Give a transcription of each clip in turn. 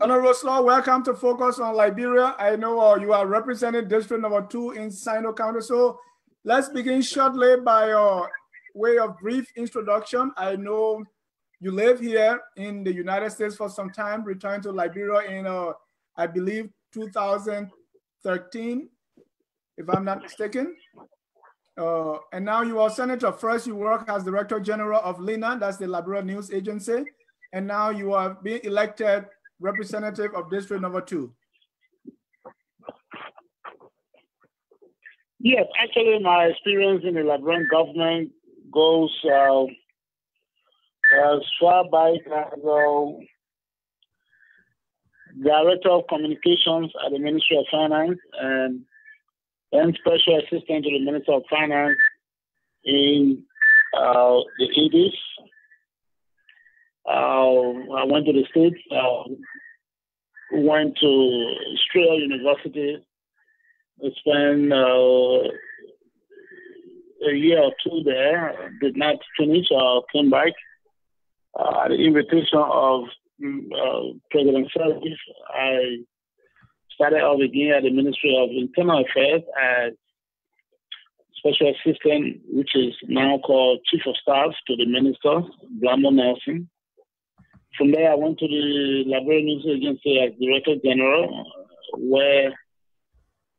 Honorable Sloh, welcome to Focus on Liberia. I know you are representing District Number 2 in Sinoe County. So let's begin shortly by your way of brief introduction. I know you live here in the United States for some time, returned to Liberia in, I believe, 2013, if I'm not mistaken. And now you are Senator. First, you work as Director General of LINA, that's the Liberia News Agency. And now you are being elected representative of District Number 2. Yes, actually, my experience in the Liberian government goes as far back as Director of Communications at the Ministry of Finance and then Special Assistant to the Minister of Finance in the 80s. I went to the States, went to Sloh University, spent a year or two there, did not finish, came back. At the invitation of President Service, I started off again at the Ministry of Internal Affairs as Special Assistant, which is now called Chief of Staff to the Minister, Blamo Nelson. From there, I went to the Liberian News Agency as Director General, where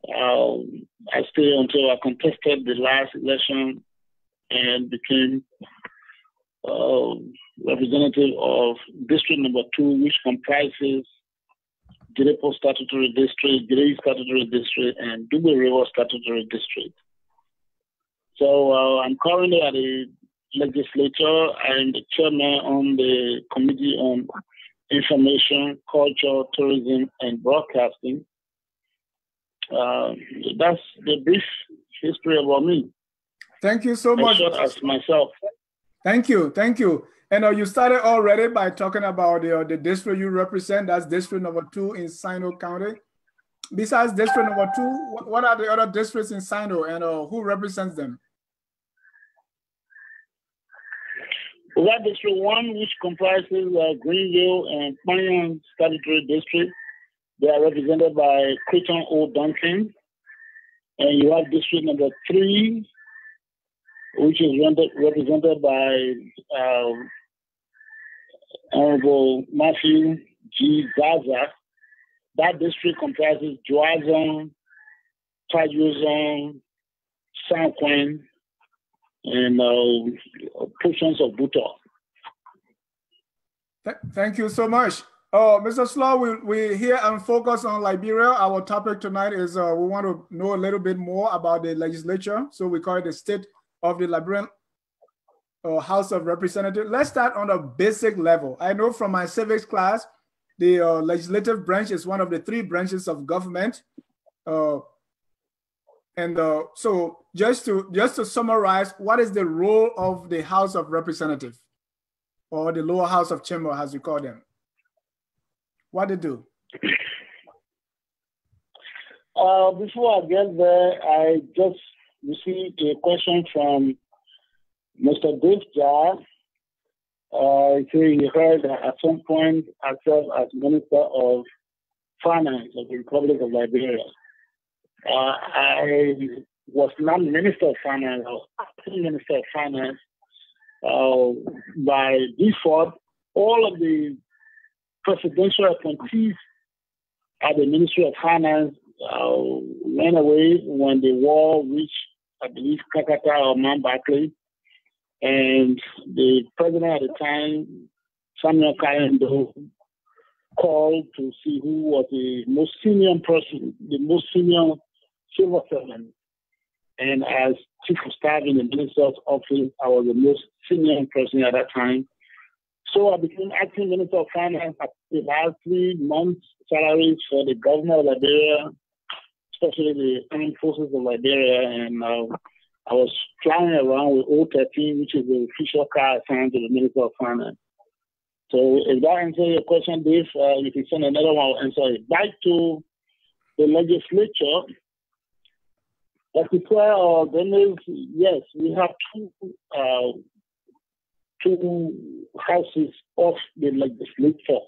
I stayed until I contested the last election and became representative of District Number 2, which comprises Girepo Statutory District, Girei Statutory District, and Dugbe River Statutory District. So I'm currently at the legislature. I'm the chairman on the Committee on Information, Culture, Tourism, and Broadcasting. That's the brief history about me. Thank you so much. As myself. Thank you, thank you. And you started already by talking about the district you represent. That's District Number 2 in Sinoe County. Besides District Number 2, what are the other districts in Sinoe, and who represents them? We have District 1, which comprises Greenville and Panyan Statutory District. They are represented by Creighton O. Duncan. And you have District Number 3, which is represented by Honorable Matthew G. Zaza. That district comprises Joazon, Tajuzon, San Quentin, and portions of Buto. Thank you so much. Mr. Sloh, we here and Focus on Liberia. Our topic tonight is we want to know a little bit more about the legislature. So we call it the State of the Liberian House of Representatives. Let's start on a basic level. I know from my civics class, the legislative branch is one of the 3 branches of government. So just to summarize, what is the role of the House of Representatives, or the lower house of chamber, as you call them? What they do? Before I get there, I just received a question from Mr. Dave Jar. He heard that at some point I served as Minister of Finance of the Republic of Liberia. I was not Minister of Finance, I was acting Minister of Finance. By default, all of the presidential appointees at the Ministry of Finance went away when the war reached, I believe, Kakata or Mount Barclay. And the president at the time, Samuel Kayendo, called to see who was the most senior person, the most senior civil servant. And as Chief of Staff in the Minister's office, I was the most senior person at that time. So I became acting Minister of Finance. I had 3 months' salaries for the governor of Liberia, especially the armed forces of Liberia. And I was flying around with O13, which is the official car assigned to the Minister of Finance. So if that answers your question, Dave, you can send another one, I'll answer it. Back to the legislature. As you say, yes, we have two houses of the legislature.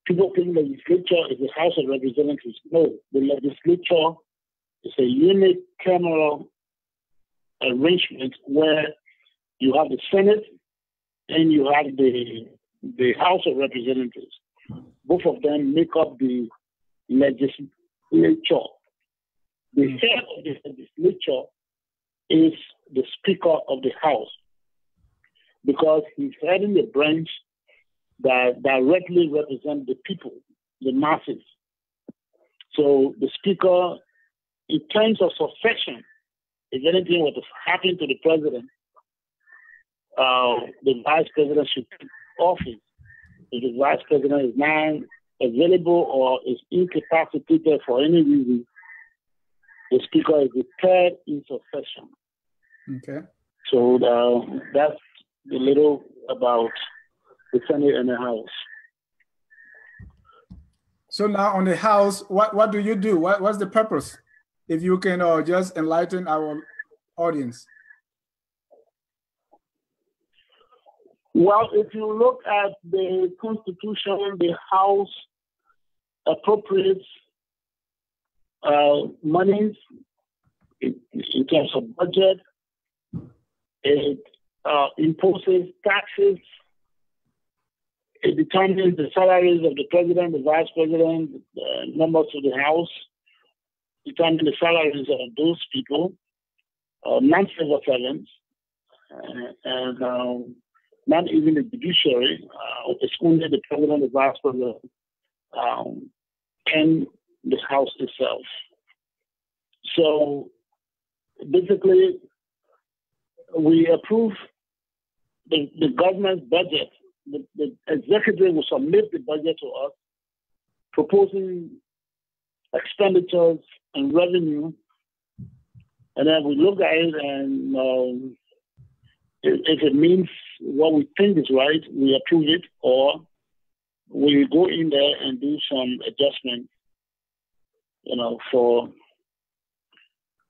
people think the legislature is the House of Representatives. No, the legislature is a unicameral arrangement where you have the Senate and you have the House of Representatives. Both of them make up the legislature. The head of the legislature is the Speaker of the House, because he's heading the branch that directly represents the people, the masses. So the Speaker, in terms of succession, if anything were to happen to the president, the vice president should take office. If the vice president is not available or is incapacitated for any reason, the Speaker is the third in succession. Okay. So that's a little about the Senate and the House. So now on the House, what do you do? What's the purpose? If you can just enlighten our audience. Well, if you look at the Constitution, the House appropriates monies in terms of budget. It imposes taxes. It determines the salaries of the president, the vice president, members of the House. Determine the salaries of those people, non-civil servants, and not even the judiciary. It's only the president, the vice president, and the House itself. So basically, we approve the government's budget. The executive will submit the budget to us, proposing expenditures and revenue, and then we look at it, and if it means what we think is right, we approve it, or we go in there and do some adjustment, for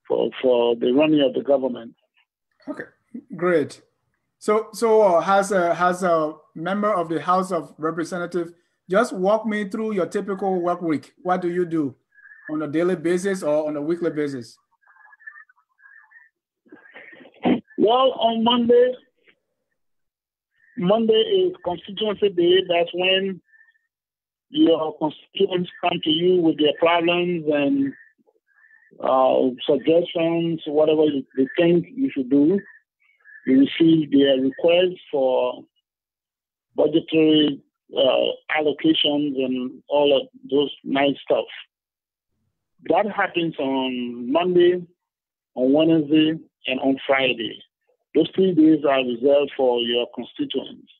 the running of the government. Okay, great. So has a member of the House of Representatives, just walk me through your typical work week. What do you do on a daily basis or on a weekly basis? Well, on Monday is constituency day. That's when your constituents come to you with their problems and suggestions, whatever they think you should do. You receive their requests for budgetary allocations and all of those nice stuff. That happens on Monday, on Wednesday, and on Friday. Those 3 days are reserved for your constituents.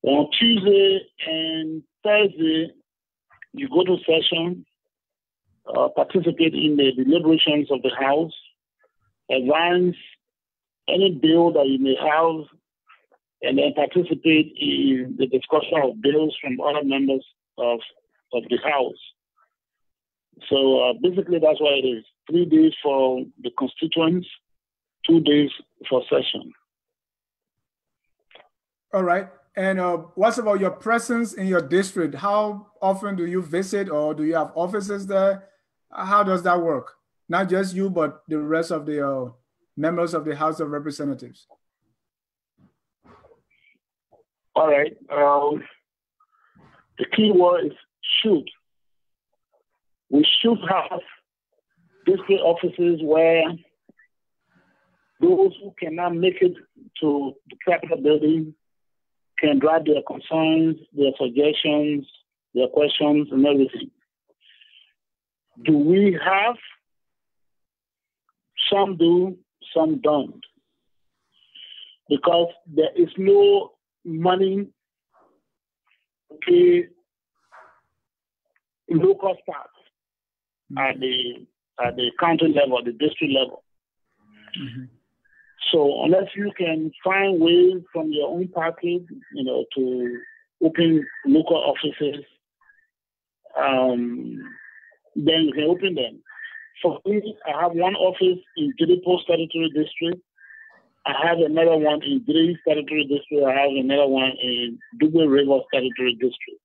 On Tuesday and Thursday, you go to session, participate in the deliberations of the House, advance any bill that you may have, and then participate in the discussion of bills from other members of the House. So basically that's what it is. 3 days for the constituents, 2 days for session. All right. And what's about your presence in your district? How often do you visit, or do you have offices there? How does that work? Not just you, but the rest of the members of the House of Representatives. All right. The key word is should. We should have district offices where those who cannot make it to the Capitol building can drive their concerns, their suggestions, their questions, and everything. Do we have? Some do, some don't. Because there is no money to pay local staff at the county level, the district level. Mm-hmm. So unless you can find ways from your own pocket, to open local offices, then you can open them. For me, I have one office in Jilipo Statutory District. I have another one in Gray Statutory District. I have another one in Dugbe River Statutory District.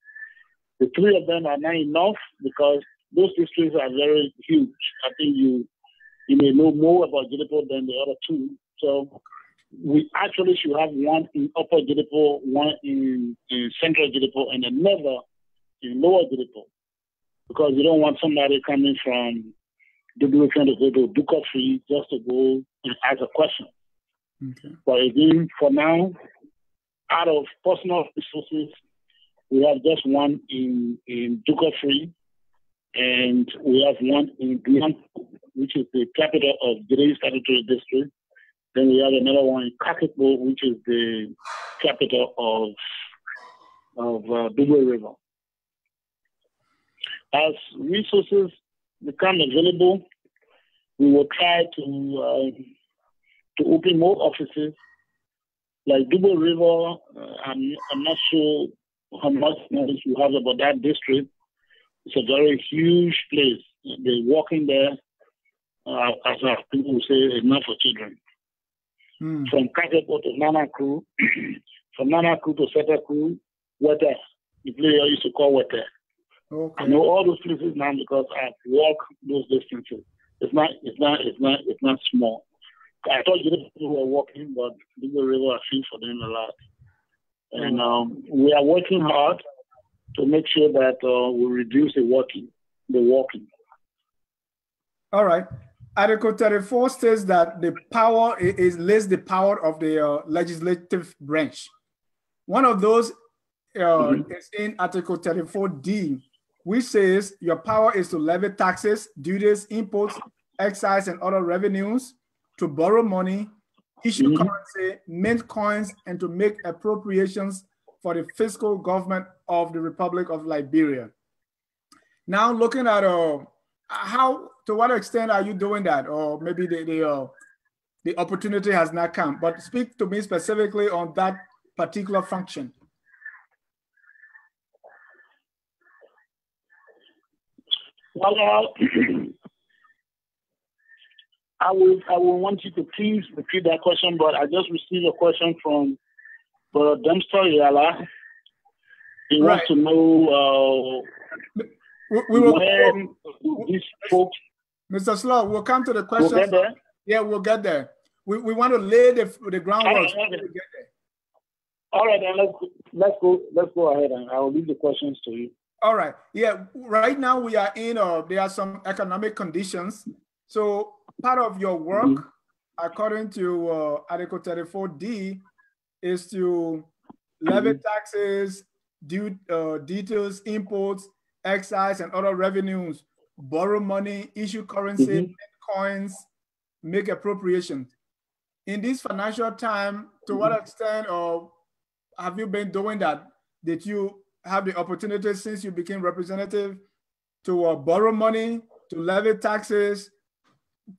The three of them are not enough because those districts are very huge. I think you may know more about Jilipo than the other two. So we actually should have one in Upper Jilipo, one in Central Jilipo, and another in Lower Jilipo. Because you don't want somebody coming from WFN to go to Duka Free just to go and ask a question. Okay. But again, for now, out of personal resources, we have just one in Duka Free, and we have one in Guyana, which is the capital of Gray Statutory District. Then we have another one in Kakebo, which is the capital of Dugbe River. As resources become available, we will try to open more offices. Like Dugbe River, I'm not sure how much knowledge you have about that district. It's a very huge place. They're walking there, as people will say, it's not for children. From Kakebo to Nanakru, from Nanakru to Setakru, Wete. The place I used to call Wete. Okay. I know all those places now because I've walked those distances. It's not small. I thought you were walking, but the river I feel for them a lot. And we are working hard to make sure that we reduce the walking. All right. Article 34 states that the power lists the power of the legislative branch. One of those is in Article 34D, which says your power is to levy taxes, duties, imports, excise, and other revenues, to borrow money, issue currency, mint coins, and to make appropriations for the fiscal government of the Republic of Liberia. Now, looking at to what extent are you doing that? Or maybe the opportunity has not come, but speak to me specifically on that particular function. Well, I will want you to please repeat that question, but I just received a question from Dempster Yala. He wants to know when these folks. Mr. Sloh, we'll come to the question. We'll get there? Yeah, we'll get there. We want to lay the groundwork. All right, then let's go ahead, and I will leave the questions to you. All right. Yeah. Right now we are in. There are some economic conditions. So part of your work, according to Article 34D, is to levy taxes, details, imports, excise, and other revenues, borrow money, issue currency, coins, make appropriations. In this financial time, to what extent have you been doing that? Did you have the opportunity since you became representative to borrow money, to levy taxes,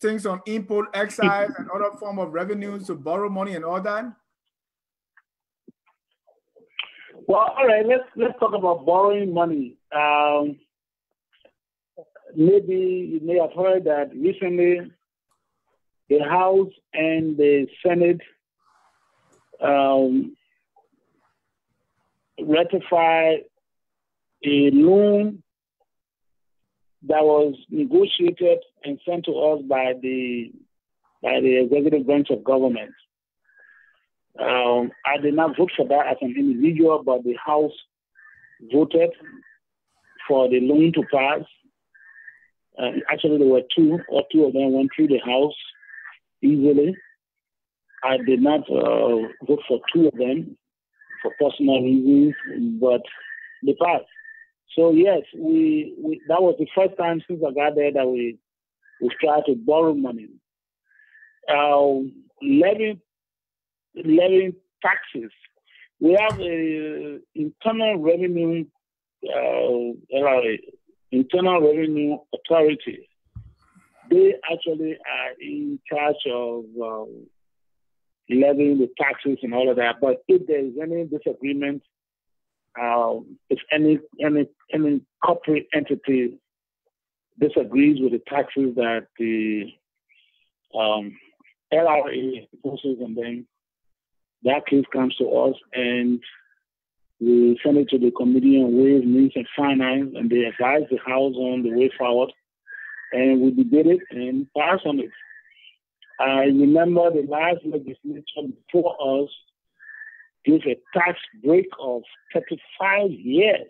things on import, excise, and other form of revenues, to borrow money and all that? Well, all right, let's talk about borrowing money. Maybe you may have heard that recently the House and the Senate ratified a loan that was negotiated and sent to us by the executive branch of government. I did not vote for that as an individual, but the House voted for the loan to pass. Actually, there were two of them went through the House easily. I did not vote for two of them for personal reasons, but they passed. So yes, we that was the first time since I got there that we tried to borrow money. Levying taxes. We have a internal revenue authority. They actually are in charge of levying the taxes and all of that. But if there is any disagreement, if any corporate entity disagrees with the taxes that the LRA imposes on them, that case comes to us, and We sent it to the Committee on Ways, Means, and Finance, and they advised the House on the way forward. And we debated and passed on it. I remember the last legislature before us gave a tax break of 35 years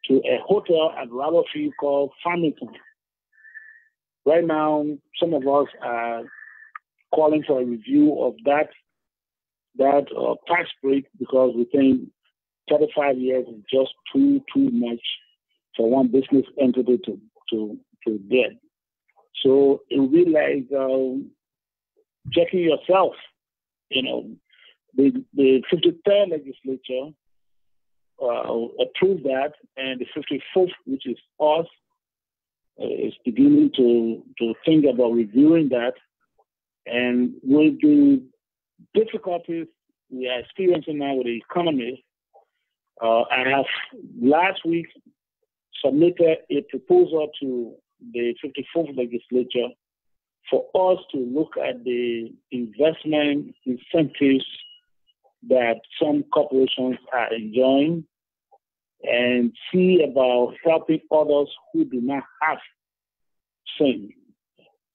to a hotel at Rutherford called Farmington. Right now, some of us are calling for a review of that tax break because we think 35 years is just too much for one business entity to get. So it would be like checking yourself. You know, the 53rd legislature approved that, and the 54th, which is us, is beginning to think about reviewing that. And with the difficulties we are experiencing now with the economy, I have last week submitted a proposal to the 54th legislature for us to look at the investment incentives that some corporations are enjoying and see about helping others who do not have same.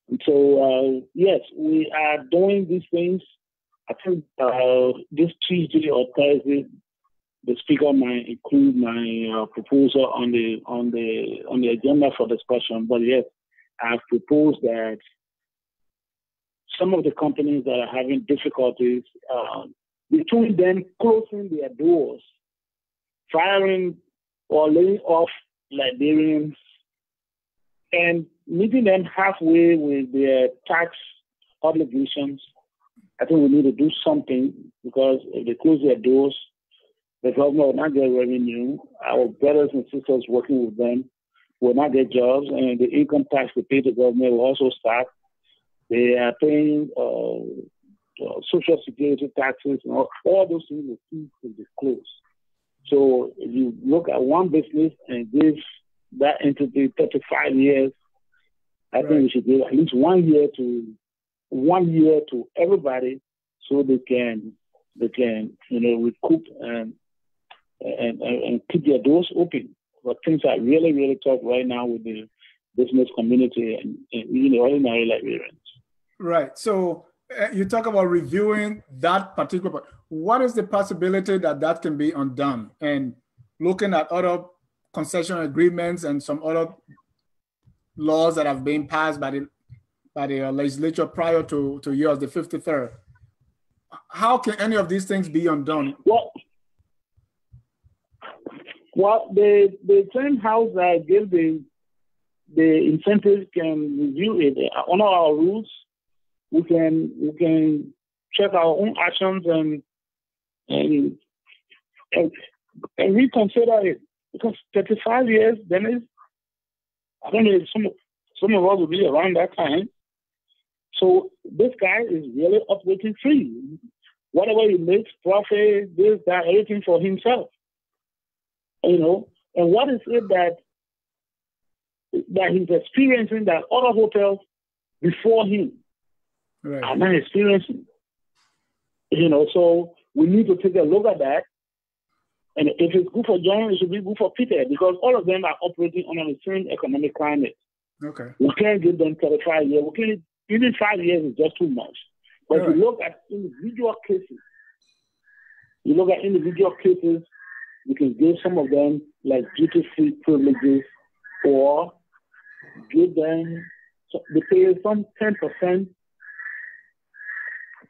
And so, yes, we are doing these things. I think this Tuesday or Thursday, the speaker might include my proposal on the agenda for discussion. But yes, I've proposed that some of the companies that are having difficulties, between them closing their doors, firing or laying off Liberians, and meeting them halfway with their tax obligations, I think we need to do something, because if they close their doors, the government will not get revenue. Our brothers and sisters working with them will not get jobs, and the income tax they pay the government will also stop. They are paying social security taxes, and all those things will cease to be closed. So if you look at one business and give that entity 35 years, I think we should give at least 1 year to everybody, so they can recoup and keep their doors open. But things are really, really tough right now with the business community and ordinary Liberians. Right. So you talk about reviewing that particular part. What is the possibility that can be undone? And looking at other concession agreements and some other laws that have been passed by the legislature prior to yours, the 53rd. How can any of these things be undone? Well, the same house that gave the incentives can review it. Under our rules, we can check our own actions and reconsider it. Because 35 years, then I don't know if some of us will be around that time. So this guy is really operating free. Whatever he makes, profit, this, that, everything for himself. And what is it that he's experiencing that other hotels before him are not experiencing? So we need to take a look at that. And if it's good for John, it should be good for Peter, because all of them are operating under the same economic climate. Okay. We can't give them 35 years. Even 5 years is just too much. But if you look at individual cases, we can give some of them like duty-free privileges, or give them, they pay some 10%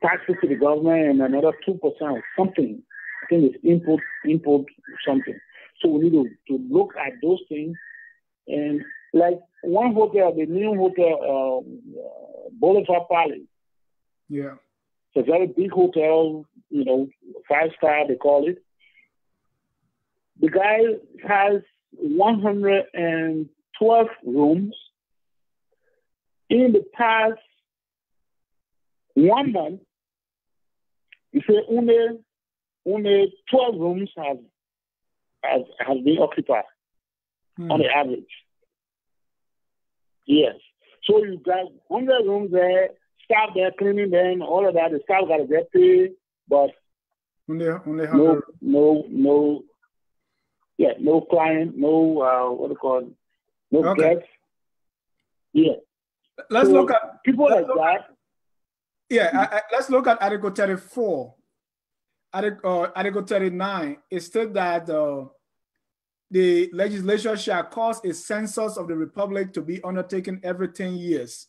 taxes to the government and another 2% or something. I think it's input something. So we need to look at those things. And like one hotel, the new hotel, Boulevard Palace. Yeah. It's a very big hotel, 5-star, they call it. The guy has 112 rooms. In the past 1 month, he said only 12 rooms have been occupied on the average. Yes. So you got 100 rooms there, staff there cleaning them, all of that. The staff got to get paid, but Only no, 100. no client, no what do you call it? No guests. Yeah. Let's look at people like that. Let's look at Article 34. Article 39. It states that the legislature shall cause a census of the republic to be undertaken every 10 years.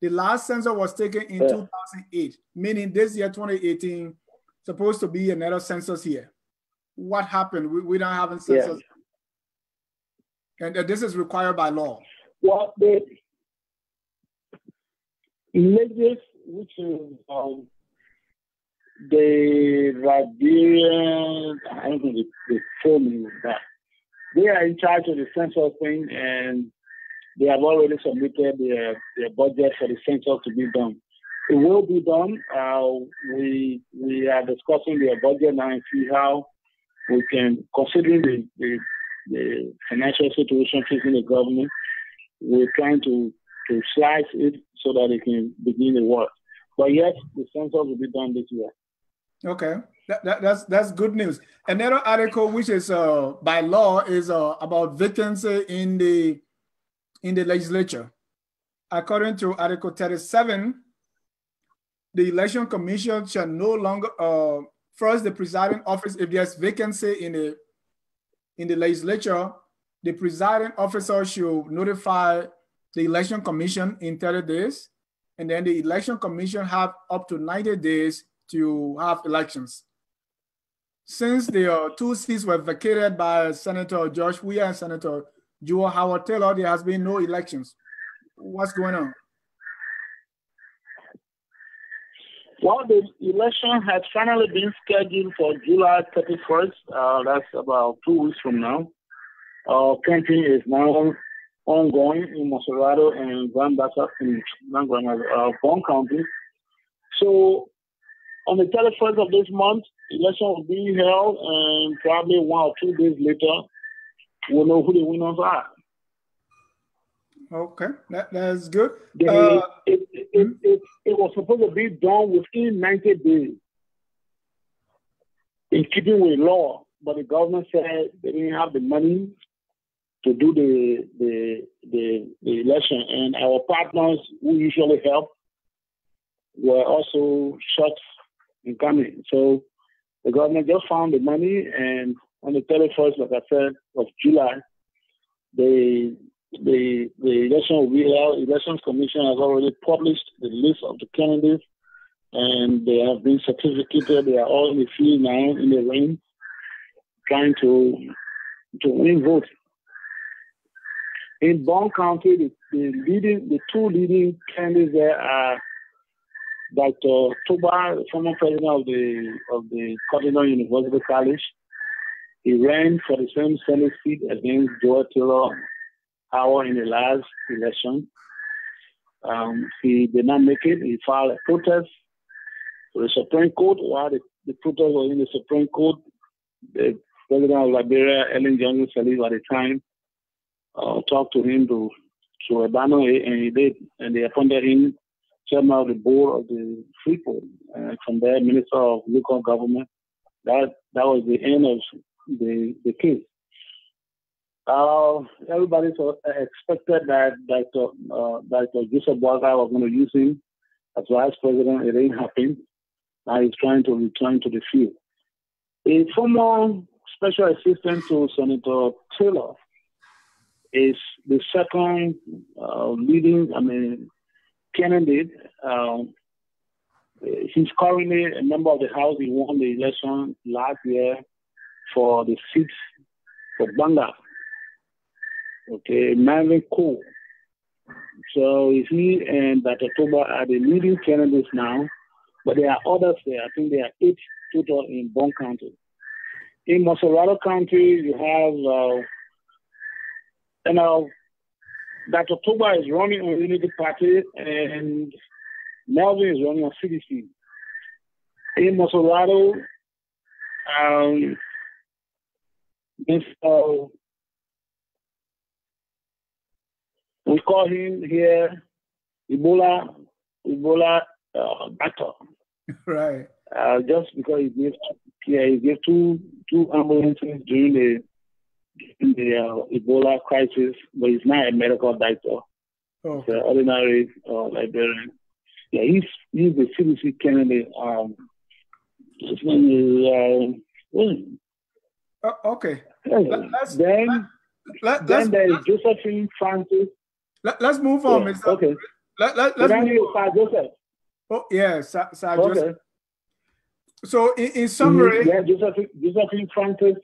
The last census was taken in 2008, meaning this year, 2018, supposed to be another census here. What happened? We don't have a census. And this is required by law. Well, the Nagbe, which is the Liberian, I don't know the full name of that. They are in charge of the census thing, and they have already submitted their budget for the census to be done. It will be done. We are discussing their budget now and see how we can, considering the financial situation facing the government, we're trying to slice it so that it can begin the work. But yes, the census will be done this year. Okay, that's good news. Another article which is by law is about vacancy in the legislature. According to Article 37, the Election Commission shall no longer first the presiding office, if there's vacancy in the legislature, the presiding officer should notify the Election Commission in 30 days, and then the Election Commission have up to 90 days to have elections. Since the two seats were vacated by Senator Josh Weir and Senator Joe Howard Taylor, there has been no elections. What's going on? Well, the election has finally been scheduled for July 31st. That's about 2 weeks from now. Campaign is now ongoing in Monserrado and Grand Bassa in Bond County. So on the 31st of this month, election will be held, and probably 1 or 2 days later, we'll know who the winners are. Okay, that's good. It was supposed to be done within 90 days, in keeping with law, but the government said they didn't have the money to do the election, and our partners who usually help were also short in coming. So the government just found the money, and on the 31st, like I said, of July, the election will be held. Elections Commission has already published the list of the candidates, and they have been certificated. They are all in the field now, in the ring, trying to win votes. In Bond County, the two leading candidates there are Dr. Toba, the former president of the Cardinal University College. He ran for the same Senate seat against Joe Taylor Howard in the last election. He did not make it. He filed a protest to the Supreme Court. While the protest was in the Supreme Court, the president of Liberia, Ellen Johnson Sirleaf at the time, talked to him to abandon it, and he did. And they appointed him chairman of the board of the Freeport, and from there, Minister of Local Government. That was the end of the case. Everybody expected that Dr. Joseph Boakai was going to use him as vice president. It didn't happen. Now he's trying to return to the field. A former special assistant to Senator Taylor is the second leading, candidate. He's currently a member of the House. He won the election last year for the seat for Banga. Okay, Marvin Cole. So he and Dr. Toba are the leading candidates now, but there are others there. I think there are 8 total in Bond County. In Monserrado County, you have, Dr. Toba is running on Unity Party, and Melvin is running on CDC. In Monserrado, we call him here Ebola Battle. Right. just because he gave two ambulances during the Ebola crisis, but he's not a medical doctor. Oh. He's an ordinary Liberian. Yeah, he's the CDC candidate. His name is okay. Then there is Josephine Francis. Let's move on, yeah, Mr. Okay. Let's move on. Joseph. Oh yes, yeah, Sir okay. Joseph. So in summary, yeah, Josephine Francis.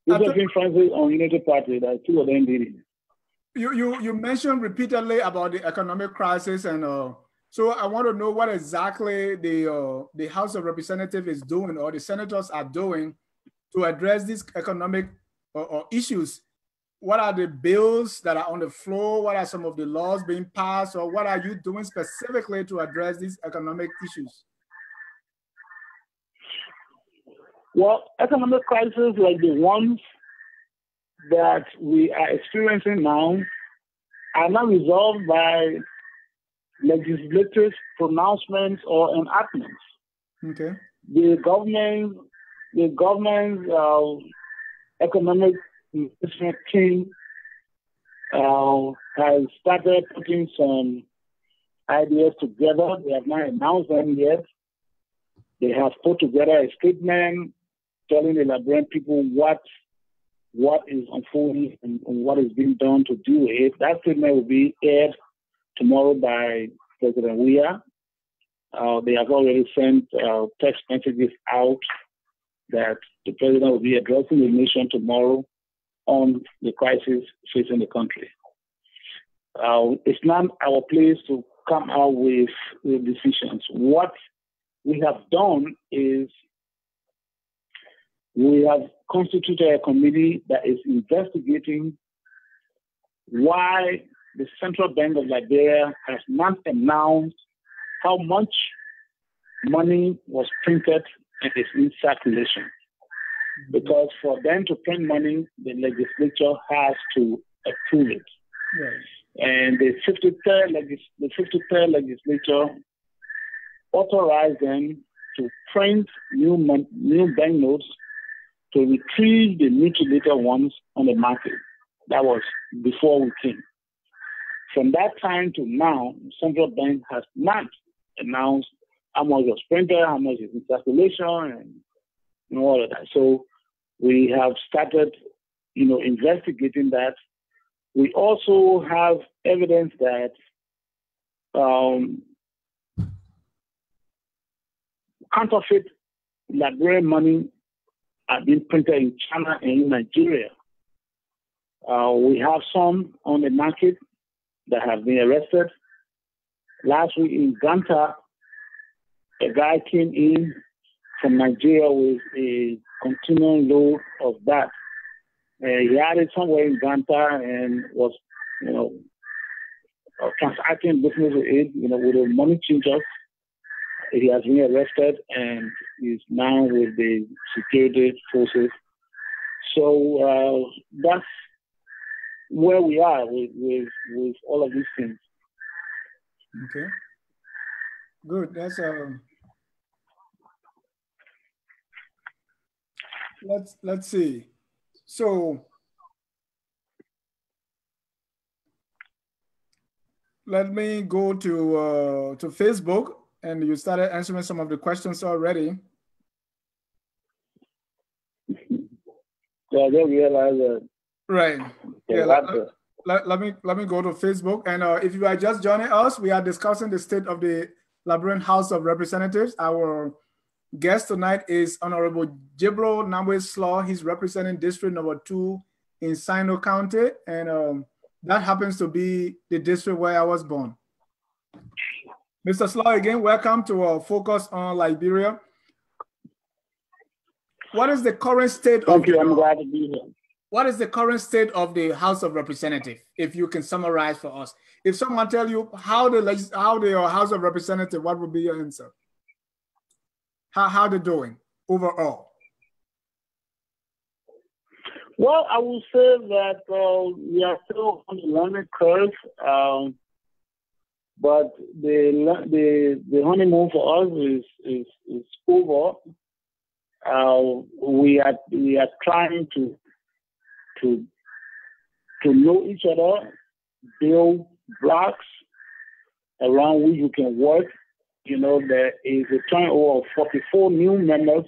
Josephine Francis on Unity Party. That two of them did it. You mentioned repeatedly about the economic crisis, and so I want to know what exactly the House of Representatives is doing, or the senators are doing, to address these economic issues. What are the bills that are on the floor? What are some of the laws being passed, or what are you doing specifically to address these economic issues? Well, economic crises like the ones that we are experiencing now are not resolved by legislative pronouncements or enactments. Okay. The government's economic investment team has started putting some ideas together. They have not announced them yet. They have put together a statement telling the Liberian people what is unfolding and what is being done to do it. That statement will be aired tomorrow by President Weah. They have already sent text messages out that the president will be addressing the nation tomorrow on the crisis facing the country. It's not our place to come out with decisions. What we have done is we have constituted a committee that is investigating why the Central Bank of Liberia has not announced how much money was printed and is in circulation. Because for them to print money, the legislature has to approve it. Yes. And the 53rd legislature authorized them to print new banknotes to retrieve the mutilated ones on the market. That was before we came. From that time to now, the central bank has not announced how much was printed, how much is in circulation, and all of that. So we have started, investigating that. We also have evidence that counterfeit Liberian money are being printed in China and in Nigeria. We have some on the market that have been arrested. Last week in Ganta, a guy came in from Nigeria with a continuing load of that. He had it somewhere in Ganta and was, transacting business with it, with the money changers. He has been arrested and is now with the security forces. So that's where we are with all of these things. Okay. Good. That's let's see. So let me go to Facebook, and you started answering some of the questions already. Yeah, I didn't realize that. Right. Yeah. Let me go to Facebook, and if you are just joining us, we are discussing the state of the Liberian House of Representatives. Our guest tonight is Honorable Jibro Nagbe Sloh. He's representing District Number 2 in Sinoe County, and that happens to be the district where I was born. Mr. Sloh, again, welcome to our Focus on Liberia. What is the current state Thank you. I'm glad to be here. What is the current state of the House of Representatives, if you can summarize for us? If someone tell you how the House of Representatives, what would be your answer? How they're doing overall? Well, I will say that we are still on the learning curve. But the honeymoon for us is over. We are trying to know each other, build blocks around which you can work. You know, there is a turnover of 44 new members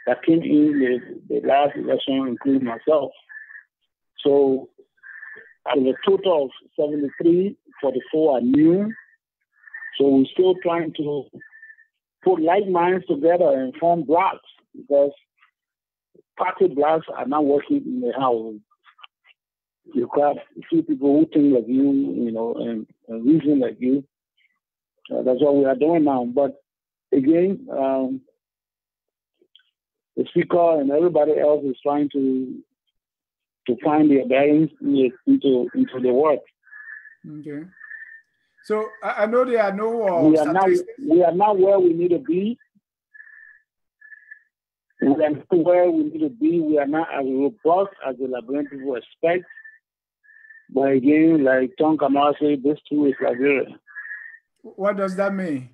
that came in the last election, including myself. So out of a total of 73, 44 are new. So we're still trying to put like minds together and form blocks, because party blocks are not working in the house. You got a few people who think like you know, and reason like you. That's what we are doing now. But again, the speaker and everybody else is trying to find their bearings into the work. Okay. So I know there are no we are not where we need to be. We are not where we need to be. We are not as robust as the Liberian people expect. But again, like Tom Kamara said, this too is Liberia. What does that mean?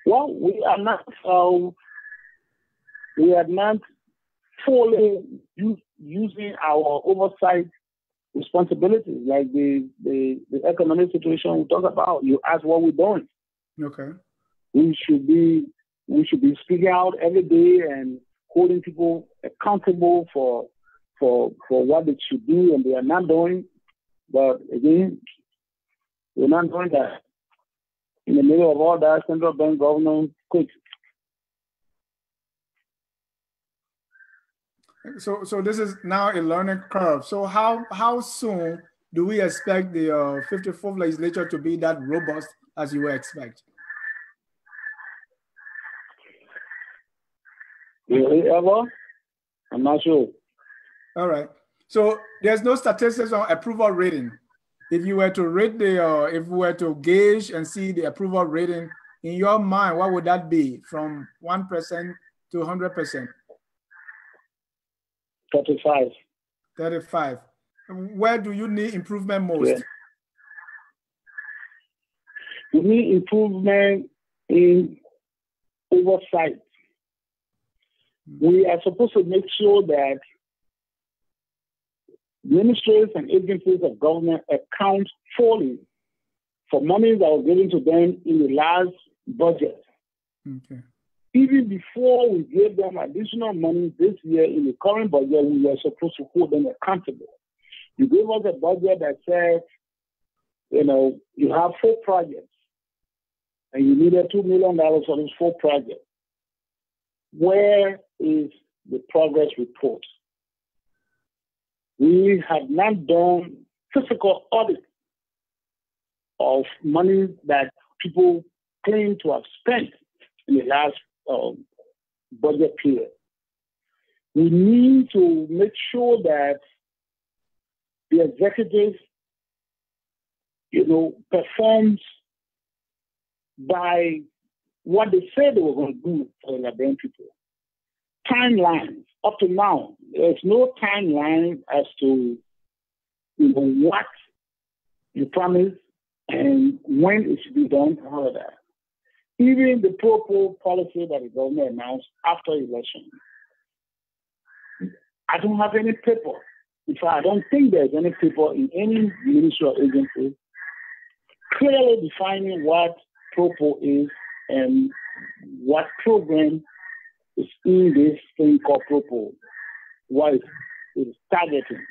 Well, we are not fully using our oversight responsibilities, like the economic situation we talk about. You ask what we're doing. Okay. We should be speaking out every day and holding people accountable for what they should do and they are not doing. But again, we're not doing that. In the middle of all that, central bank government quit. So this is now a learning curve. So how soon do we expect the 54th legislature to be that robust as you would expect? Ever? I'm not sure. All right. So there's no statistics on approval rating. If you were to rate if we were to gauge and see the approval rating in your mind, what would that be from 1% to 100%? 35. 35. Where do you need improvement most? Yeah. We need improvement in oversight. We are supposed to make sure that ministries and agencies of government account fully for money that was given to them in the last budget. Okay. Even before we gave them additional money this year in the current budget, we were supposed to hold them accountable. You gave us a budget that said, you know, you have 4 projects and you needed $2 million for those 4 projects. Where is the progress report? We have not done physical audit of money that people claim to have spent in the last budget period. We need to make sure that the executive, you know, performs by what they said they were going to do for the Liberian people. Timelines. Up to now, there's no timeline as to, you know, what you promised and when it should be done, all of that. Even the pro-poll policy that the government announced after election, I don't have any paper. In fact, I don't think there's any paper in any ministerial agency clearly defining what pro-poll is and what program is in this thing called pro-poll. What is targeting.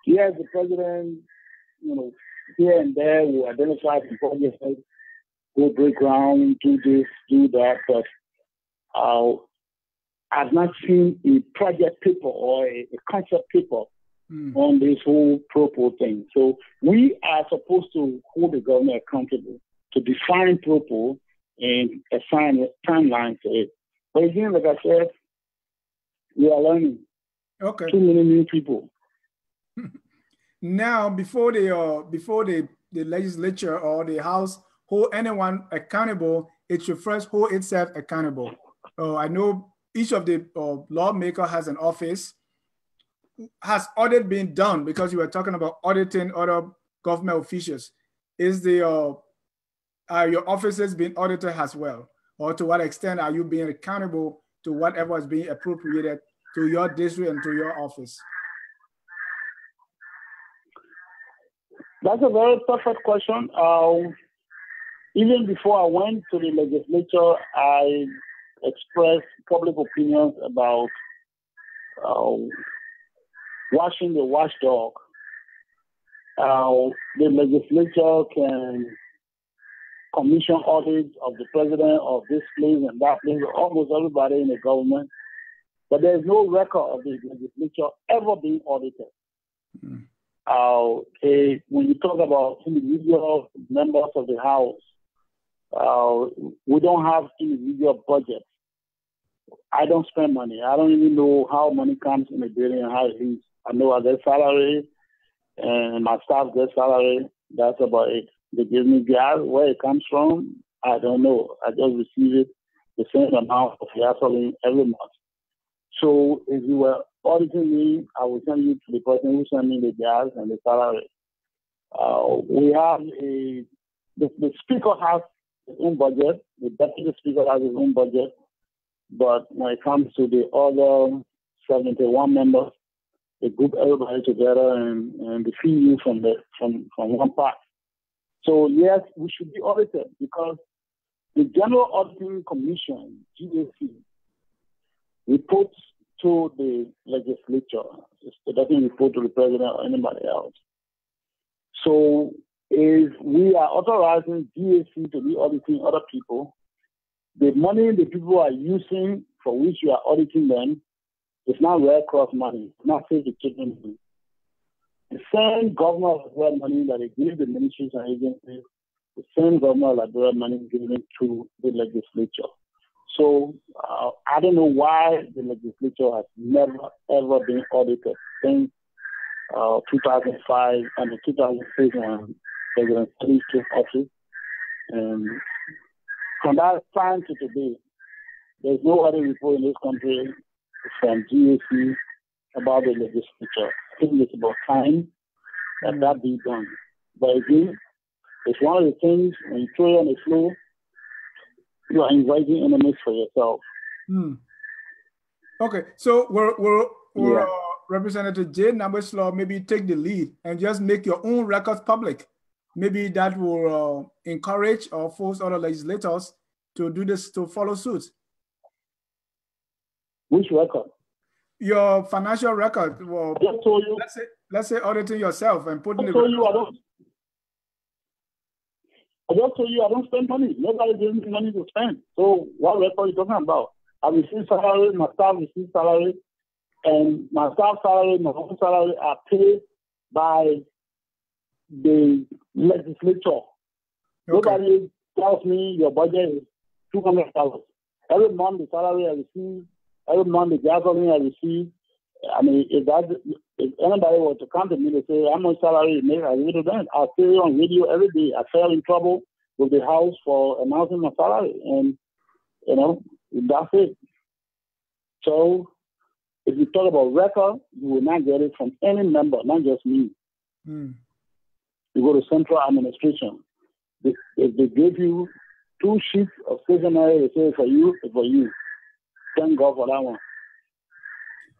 Yes, the president, you know, here and there will identify some projects, go break ground, do this, do that, but I've not seen a project paper or a concept paper on this whole pro-poll thing. So we are supposed to hold the government accountable to define pro-poll and assign a timeline to it. But again, like I said, we are learning. Okay. Too many new people. Now, before the legislature or the House hold anyone accountable, it should first hold itself accountable. I know each of the lawmaker has an office. has audit been done? Because you were talking about auditing other government officials. Is your offices being audited as well? Or to what extent are you being accountable to whatever is being appropriated to your district and to your office? That's a very perfect question. Even before I went to the legislature, I expressed public opinions about watching the watchdog. The legislature can commission audits of the president of this place and that place, almost everybody in the government, but there is no record of the legislature ever being audited. Mm. When you talk about individual members of the House, we don't have individual budgets. I don't spend money. I don't even know how money comes in Liberia and how it leaves. I know I get salary and my staff gets salary. That's about it. They give me gas. Where it comes from, I don't know. I just receive it, the same amount of gasoline every month. So if you were auditing me, I will send you to the person who sent me the gas and the salary. We have the speaker has his own budget. The deputy speaker has his own budget. But when it comes to the other 71 members, they group everybody together and they fee you from one part. So yes, we should be audited because the General Auditing Commission, GAC, reports to the legislature. It doesn't report to the president or anybody else. So if we are authorizing GAC to be auditing other people, the money the people are using for which you are auditing them is not Red Cross money. It's not Save the Children money. The same government of Liberia money that they give the ministries and agencies, the same government of Liberia money given to the legislature. So I don't know why the legislature has never, ever been audited since 2005 and 2006 when President Sloh took office. And from that time to today, there's no other report in this country from GAC about the legislature. I think it's about time that be done. But again, it's one of the things when you throw it on the floor, you are inviting enemies for yourself. Okay, so Representative J. Nagbe Sloh, maybe take the lead and just make your own records public. Maybe that will encourage or force other legislators to do this, to follow suit. Which record? Your financial record. Well, I just told you. Let's say auditing yourself and putting I just told you I don't spend money. Nobody gives me money to spend. So what record are you talking about? I receive salary, my staff receive salary, and my staff salary, my own salary are paid by the legislature. Okay. Nobody tells me your budget is $200. Every month the salary I receive, every month the gasoline I receive. I mean, if anybody were to come to me to say how much salary you make, I give it to them. I say it on radio every day. I fell in trouble with the House for announcing my salary, and that's it. So if you talk about record, you will not get it from any member, not just me. You go to central administration. If they give you 2 sheets of stationery, they say for you, it's for you. Thank God for that one.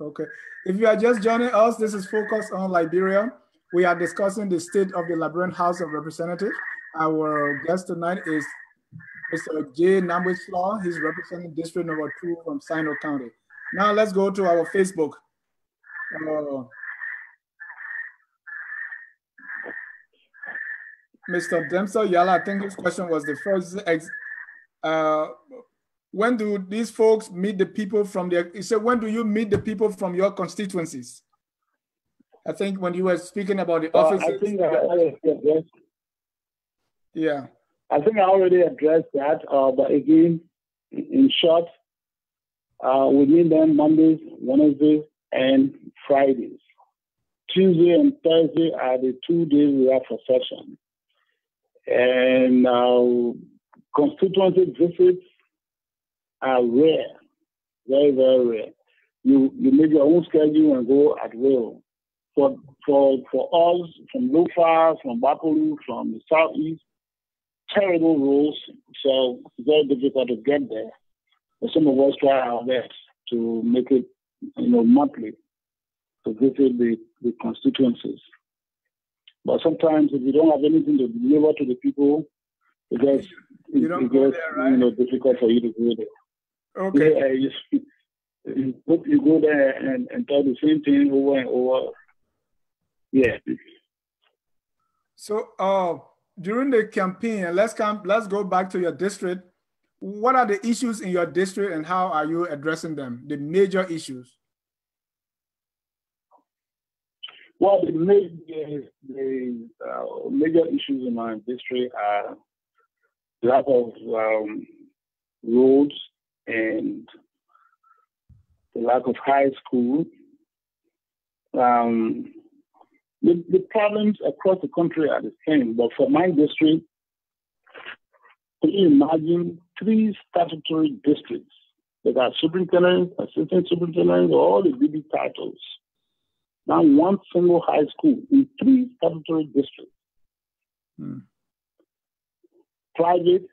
Okay. If you are just joining us, this is Focus on Liberia. We are discussing the state of the Liberian House of Representatives. Our guest tonight is Mr. J. Nagbe Sloh. He's representing District Number 2 from Sinoe County. Now let's go to our Facebook. Mr. Dempsey Yala, I think his question was the first. When do these folks meet the people from their, he said, when do you meet the people from your constituencies? I think when you were speaking about the offices. I think I already addressed. Yeah. I think I already addressed that. But again, in short, we meet them Mondays, Wednesdays, and Fridays. Tuesday and Thursday are the 2 days we have for session. And constituency visits are rare, very, very rare. you make your own schedule and go at will. For us, from Lofa, from Bapolu, from the southeast, terrible roads, so very difficult to get there. But some of us try our best to make it, monthly to visit the constituencies. But sometimes if you don't have anything to deliver to the people, it gets difficult for you to go there. Okay. Yeah, you go there and tell the same thing over and over. Yeah. So during the campaign, let's go back to your district. What are the issues in your district and how are you addressing them? The major issues. Well, the major issues in my district are lack of roads and the lack of high school. The problems across the country are the same, but for my district, can you imagine 3 statutory districts that are superintendents, assistant superintendents, all the BB titles? Now, one single high school in 3 statutory districts. Private,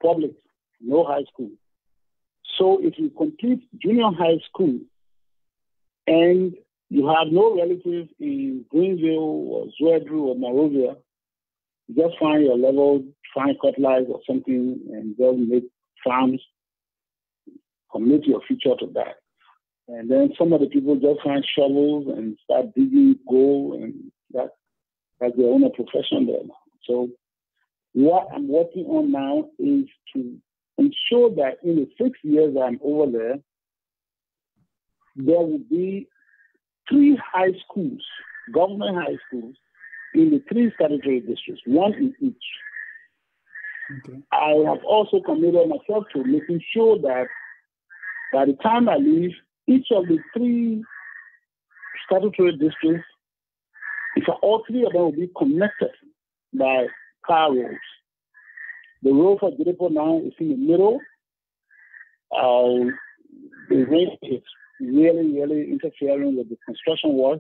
public, no high school. So if you complete junior high school and you have no relatives in Greenville or Zouadrou or Monrovia, you just find your level, find cutlass or something and just make farms, commit your future to that. And then some of the people just find shovels and start digging gold, and that's their own profession there. So what I'm working on now is to ensure that in the 6 years I'm over there, there will be 3 high schools, government high schools, in the 3 statutory districts, 1 in each. Okay. I have also committed myself to making sure that by the time I leave, each of the 3 statutory districts, if all 3 of them will be connected by car roads. The road for Jiripo now is in the middle. The rain is really interfering with the construction work.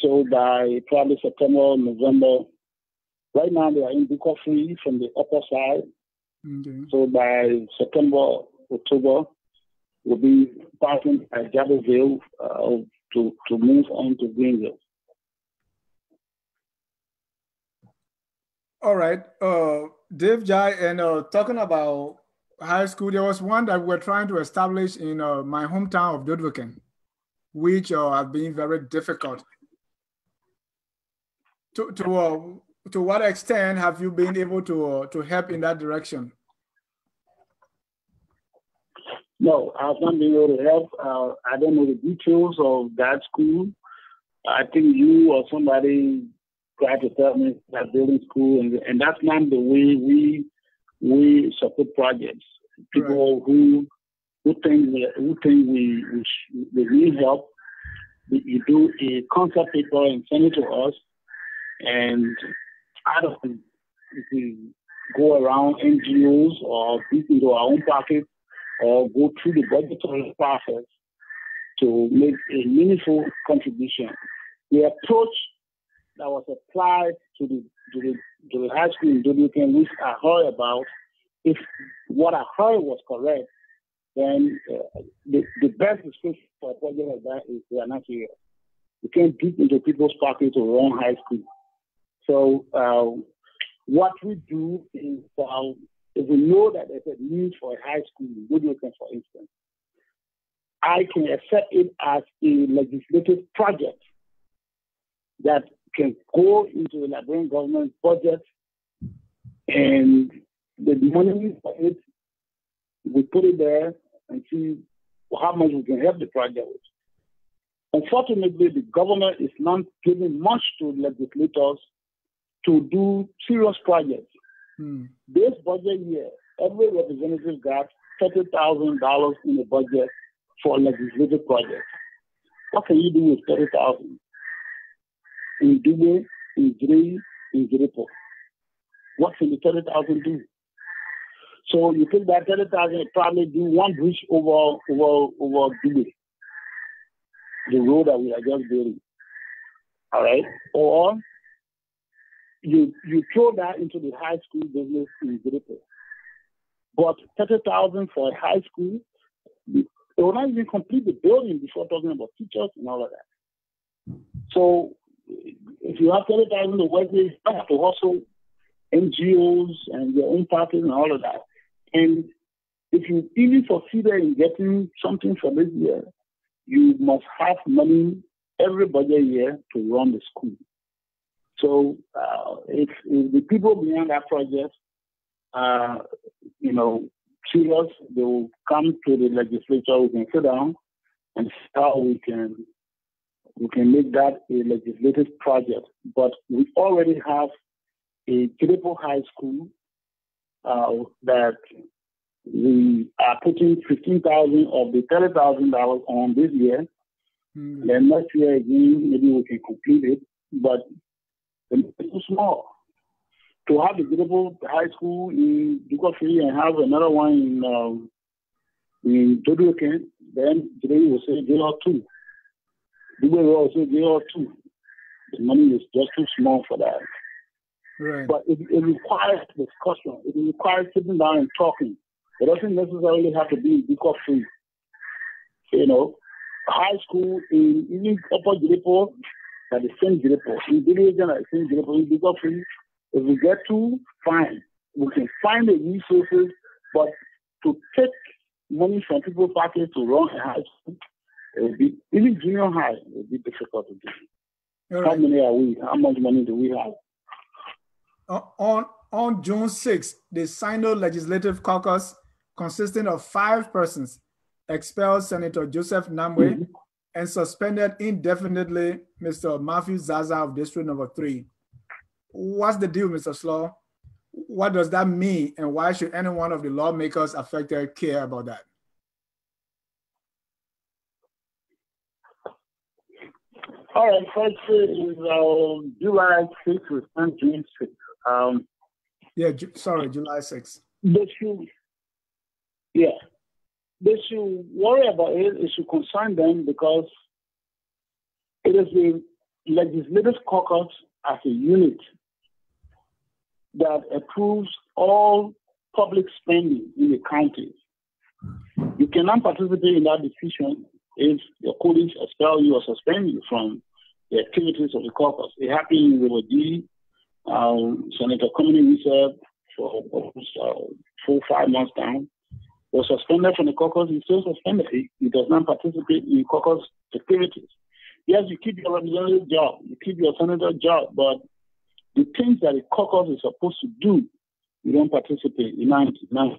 So by probably September, November, right now they are in Buka free from the upper side. Okay. So by September, October, we'll be passing at Jabbaville to move on to Greenville. All right. Dave Jai, and talking about high school, there was one that we're trying to establish in my hometown of Dodwoken, which has been very difficult. To what extent have you been able to help in that direction? No, I've not been able to help. I don't know the details of that school. I think you or somebody tried to tell me that building school, and that's not the way we support projects. People who think they need help, you do a concept paper and send it to us, and out of it, we go around NGOs or deep into our own pocket, or go through the budgetary process to make a meaningful contribution. The approach that was applied to the high school in Dodwoken, which I heard about, if what I heard was correct, then the best description for a project like that is they are not here. You can't deep into people's pockets to run high school. So what we do is, if we know that there's a need for a high school in Dodwoken, for instance, I can accept it as a legislative project that can go into the Liberian government budget, and the money for it, we put it there and see how much we can help the project with. Unfortunately, the government is not giving much to legislators to do serious projects. This budget year, every representative got $30,000 in the budget for legislative projects. What can you do with $30,000? In Dube, in Dre, in Jiripo? What can the $30,000 do? So you think that $30,000 probably do one bridge over Dube. the road that we are just building. All right? Or you throw that into the high school business in Liberia. But 30,000 for a high school, they will not even complete the building before talking about teachers and all of that. So if you have 30,000 to work with, you have to hustle NGOs and your own parties and all of that. And if you even succeeded in getting something for this year, you must have money every budget year to run the school. So if the people behind that project serious, they will come to the legislature. We can sit down and see how we can make that a legislative project. But we already have a triple high school that we are putting $15,000 of the $30,000 on this year. Mm-hmm. Then next year again, maybe we can complete it. But it's too small. To have the Global High School in Dukofi and have another one in Dodoken, then today we'll say JR2. Dubai will also JR2. The money is just too small for that. Right. But it requires discussion. It requires sitting down and talking. It doesn't necessarily have to be in Dukofi. High school in even Upper Gilipo at the same Gilipo. In Liberian at the same Gilipo. In Dukofi. If we get to, fine. We can find the resources, but to take money from people's pockets to run a high school, it will be, even junior high, it will be difficult to do. Right. How many are we? How much money do we have? On June 6th, the Sinoe Legislative Caucus, consisting of 5 persons, expelled Senator Joseph Nagbe and suspended indefinitely Mr. Matthew Zaza of District Number 3. What's the deal, Mr. Sloh? What does that mean, and why should any one of the lawmakers affected care about that? All right, first is July 6th, and June 6th. July 6th. They should worry about it. It should concern them because it is the legislative caucus as a unit that approves all public spending in the county. You cannot participate in that decision if your colleagues expel you or suspend you from the activities of the caucus. It happened in Liberia. Senator Community Reserve for 4-5 months down was suspended from the caucus. He's still suspended. He does not participate in caucus activities. Yes, you keep your representative job, you keep your senator job, but the things that the caucus is supposed to do, you don't participate. You're not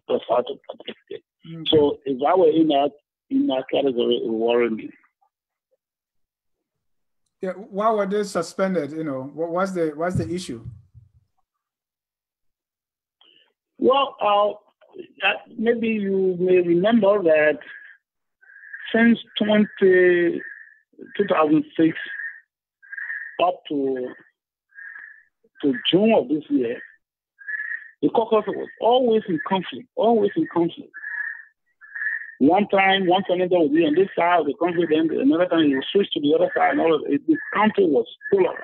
prefer to participate. Mm-hmm. So if I were in that category, it would worry me. Yeah, why were they suspended? What's the issue? Well, maybe you may remember that since 2006 up to June of this year, the caucus was always in conflict. One time, one senator would be on this side of the country, then another time he would switch to the other side, and all of it. The country was polarized.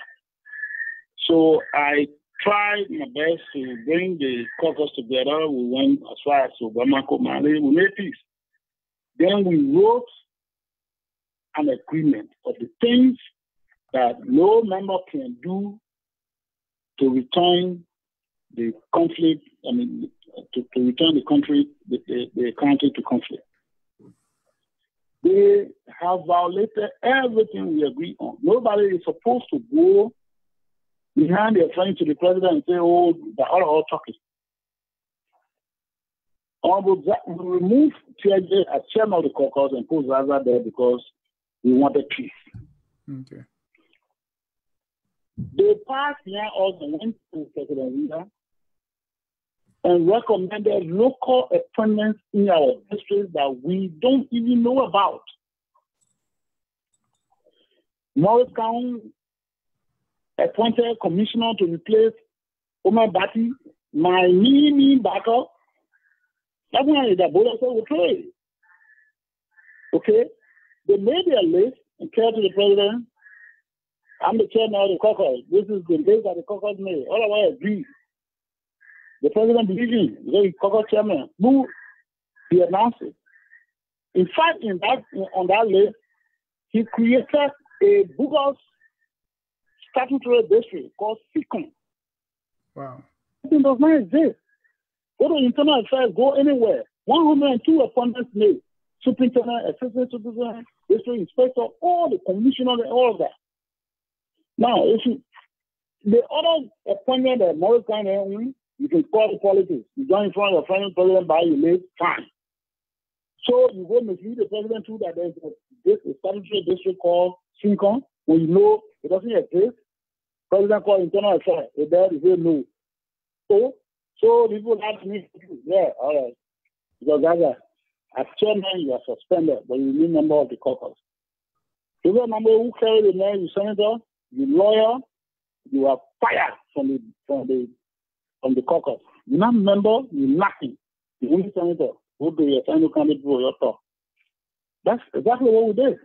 So I tried my best to bring the caucus together. We went as far as Bamako, Mali. We made peace. Then we wrote an agreement of the things that no member can do to return the conflict, to return the country to conflict. They have violated everything we agree on. Nobody is supposed to go behind their front to the president and say, oh, they're all talking. We removed TJ as chairman of the caucus and put Zaza there because we wanted peace. Okay. They passed here also went to President Rida and recommended local appointments in our districts that we don't even know about. Morris County appointed a commissioner to replace Omar Bati, my mini backup. That's why the board said, okay. They made their list and tell to the president, I'm the chairman of the caucus. This is the list that the caucus made. All of us agree. The president believes in the caucus chairman. Who he announced it. In fact, on that list, he created a bogus statutory district called Sikon. Wow. It does not exist. Go to internal affairs, go anywhere. 102 appointments made. Superintendent, assistant superintendent, district inspector, all the commissioners, all of that. Now, the other appointment that Morris County, you can call the politics. You join in front of your friend president by your list, fine. So you go mislead the president too that there's this statutory district called Sincon, when you know it doesn't exist. President called internal affairs. If there is no. So people have to meet you. Yeah, all right. Because as chairman, you are suspended, but you're a member of the caucus. You remember who carried the name, you senator, you lawyer, you are fired from the caucus. You're not a member, you're nothing. You're only senator. Who do your final candidate for your talk? That's exactly what we did.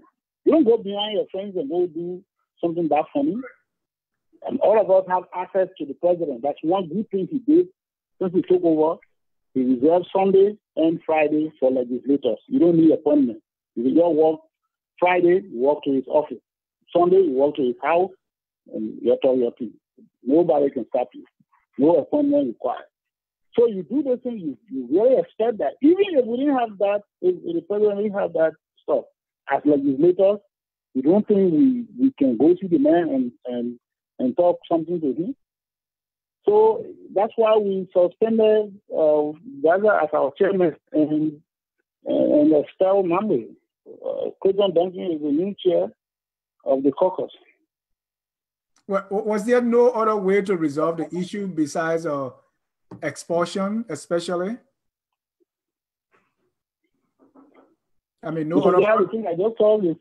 You don't go behind your friends and go do something that funny. And all of us have access to the president. That's one good thing he did since he took over. He reserved Sunday and Friday for legislators. You don't need appointment. You can just walk Friday, you walk to his office. Sunday, you walk to his house and you talk your team. Nobody can stop you. No appointment required. So you do this thing, you really expect that. Even if we didn't have that, if the president didn't have that stuff, as legislators, you don't think we can go see the man and talk something to him? So that's why we suspended Gaza as our chairman and expelled Nagbe. President Duncan is the new chair of the caucus. Well, was there no other way to resolve the issue besides expulsion, especially? I mean, no other. The thing I just told you.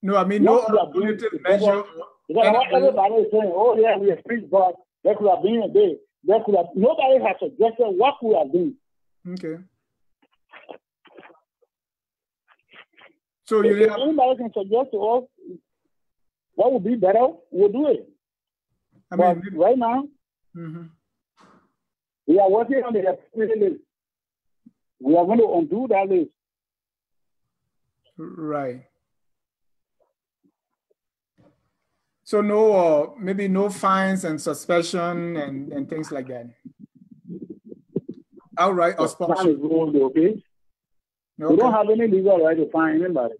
No, I mean, no other punitive measure. Because everybody is saying, oh, yeah, we have preached, but there could have been a day. Nobody has suggested what could have been. Okay. So if anybody can suggest to us what would be better, we'll do it. But right now, we are working on the list. We are going to undo that list. Right. So no, maybe no fines and suspension and things like that. Outright expulsion. Okay. We don't have any legal right to fine anybody.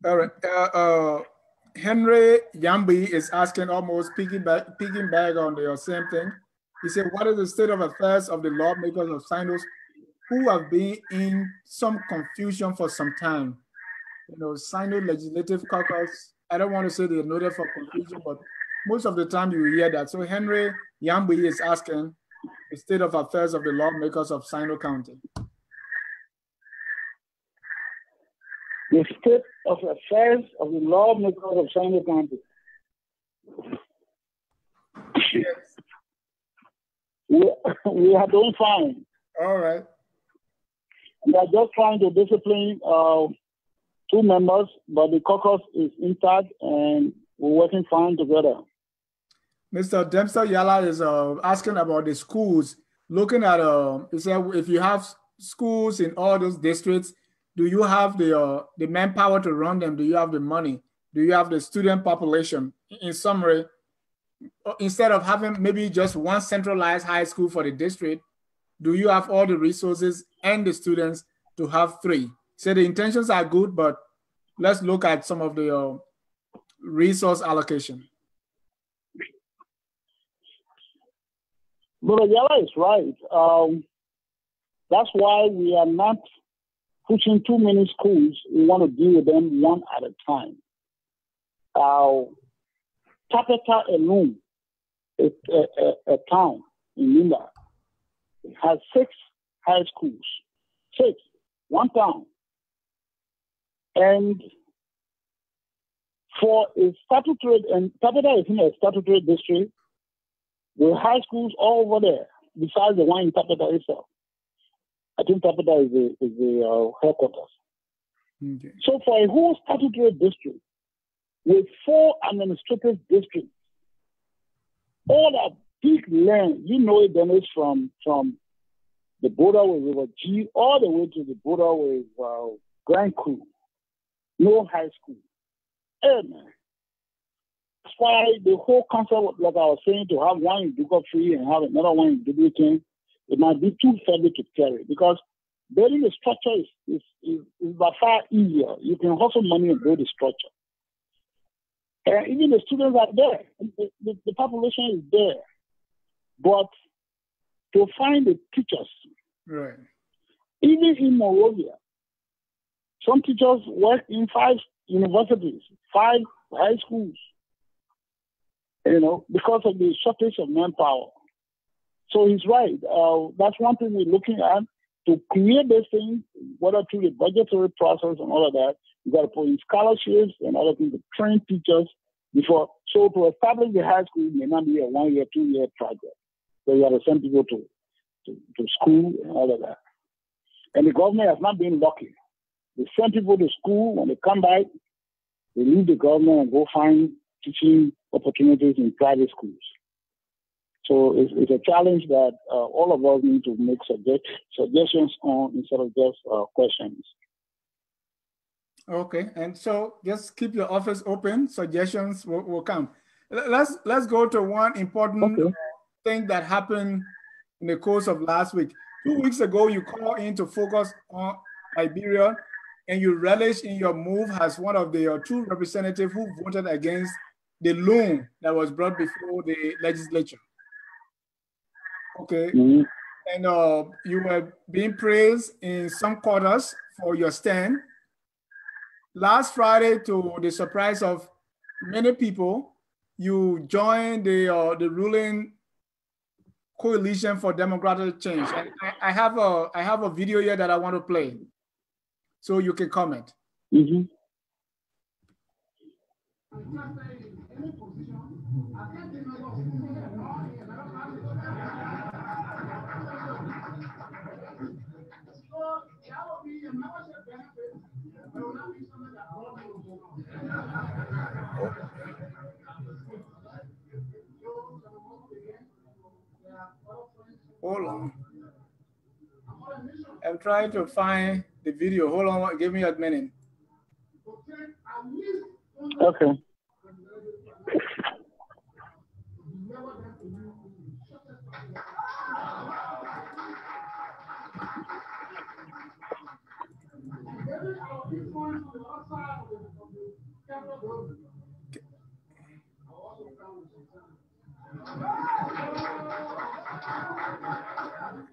All right. Henry Yambi is asking, almost piggyback on the same thing. He said, what is the state of affairs of the lawmakers of Sinoe who have been in some confusion for some time? You know, Sinoe Legislative Caucus, I don't want to say they're noted for confusion, but most of the time you hear that. So Henry Yambi is asking the state of affairs of the lawmakers of Sinoe County. The state of affairs of the lawmakers of Sinoe County. Yes. We are doing fine. All right. We are just trying to discipline 2 members, but the caucus is intact and we're working fine together. Mr. Dempster Yala is asking about the schools. Looking at, he said, if you have schools in all those districts, do you have the manpower to run them? Do you have the money? Do you have the student population? In summary, instead of having maybe just one centralized high school for the district, do you have all the resources and the students to have 3? So the intentions are good, but let's look at some of the resource allocation. Brother Yala is right. That's why we are not pushing too many schools. We want to deal with them one at a time. Tapeta alone, it's a town in Linda. It has 6 high schools. 6, one town. And for a statutory, and Tapeta is in a statutory district, the high schools all over there, besides the one in Tapeta itself. I think capital is the headquarters. Okay. So for a whole statutory district with 4 administrative districts, all that big land, you know, it then is from the border with River G all the way to the border with Grand Crew, no high school. Hey, man. That's why the whole concept, like I was saying, to have one in Duka Free and have another one in Dubuque, it might be too heavy to carry because building the structure is by far easier. You can hustle money and build the structure. And even the students are there. The population is there. But to find the teachers, right? Even in Monrovia, some teachers work in 5 universities, 5 high schools, you know, because of the shortage of manpower. So he's right. That's one thing we're looking at to create this thing, whether through the budgetary process and all of that. You got to put in scholarships and other things to train teachers before. So to establish the high school may not be a 1-year, 2-year project. So you got to send people to school and all of that. And the government has not been lucky. They send people to school. When they come back, they leave the government and go find teaching opportunities in private schools. So it's a challenge that all of us need to make suggestions on instead of just questions. Okay, and so just keep your office open. Suggestions will come. Let's go to one important thing that happened in the course of last week. 2 weeks ago, you called in to focus on Liberia, and you relished in your move as one of the 2 representatives who voted against the loan that was brought before the legislature. Okay, and you were being praised in some quarters for your stand. Last Friday, to the surprise of many people, you joined the ruling Coalition for Democratic Change. And I have a video here that I want to play, so you can comment. Hold on. I'm trying to find the video. Hold on, give me a minute. Okay.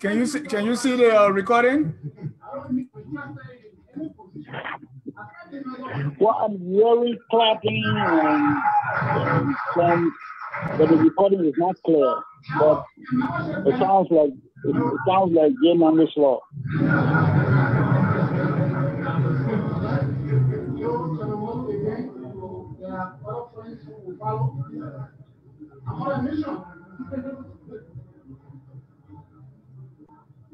Can you see the recording? Well, I'm hearing clapping and some, but the recording is not clear. But it sounds like Game on the Sloh.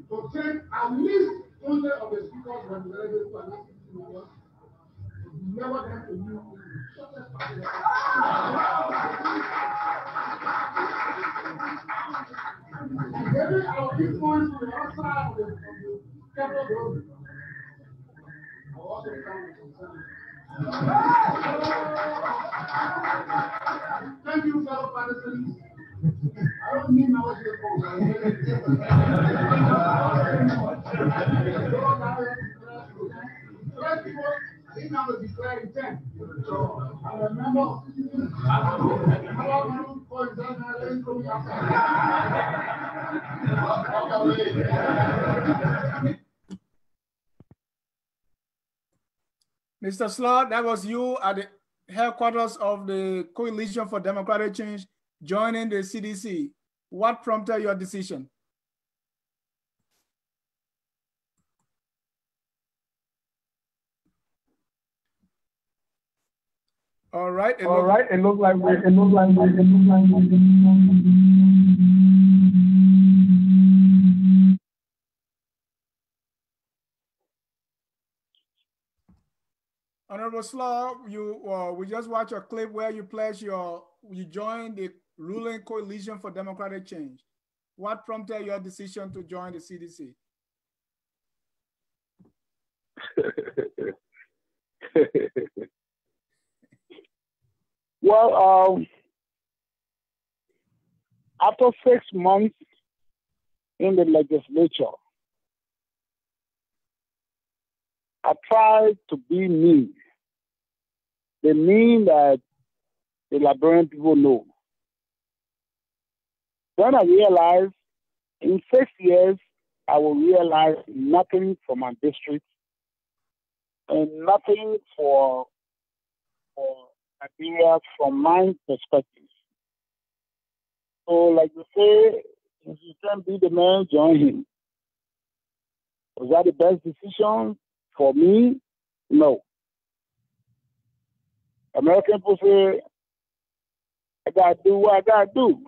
To take at least 100 of the speakers representatives to an members, never them to you. And getting our influence to the outside of the capital building. I also found it concerning. Thank you, fellow participants. I don't need no other I'm going to declare intent. So I remember Mr. Sloh, that was you at the headquarters of the Coalition for Democratic Change joining the CDC. What prompted your decision? All right. It looks like Honorable Sloh, we just watched a clip where you you joined the ruling coalition for democratic change. What prompted your decision to join the CDC? Well, after 6 months in the legislature, I tried to be me. The me that the Liberian people know. Then I realized in 6 years, I will realize nothing for my district and nothing for Liberia from my perspective. So, like you say, if you can be the man, join him. Was that the best decision for me? No. American people say, I gotta do what I gotta do.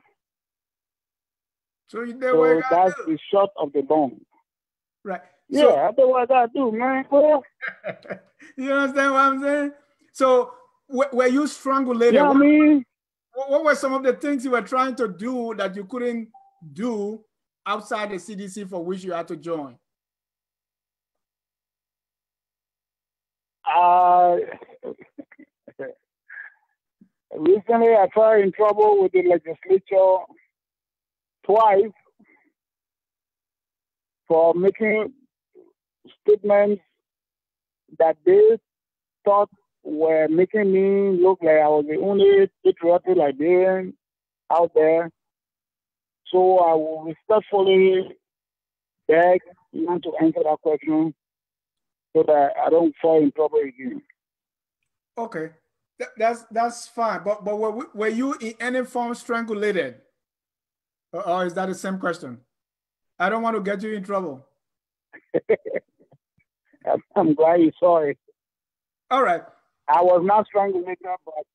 So you did what you gotta that's do. the short of the long. Right. Yeah, I do what I gotta do, man. You understand what I'm saying? So were you strangulated? Yeah, I mean, what were some of the things you were trying to do that you couldn't do outside the CDC for which you had to join? Recently, I got in trouble with the legislature twice for making statements that they thought were making me look like I was the only patriotic Liberian out there. So I will respectfully beg you to answer that question so that I don't fall in trouble again. Okay, that's fine. But were you in any form strangulated, or is that the same question? I don't want to get you in trouble. I'm glad you saw it. All right. I was not strangulated, but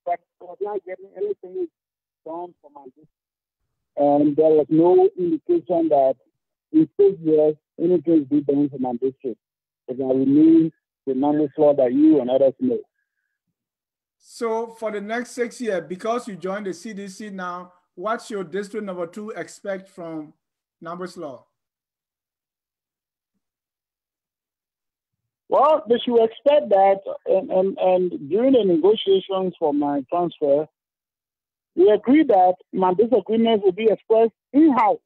I was not getting anything done for my district. And there was no indication that in 6 years anything is be done for my district. Because I remain the number Sloh that you and others know. So for the next 6 years, because you joined the CDC now, what's your district number 2 expect from Sloh? Well, they should expect that, and during the negotiations for my transfer, we agreed that my disagreements will be expressed in-house,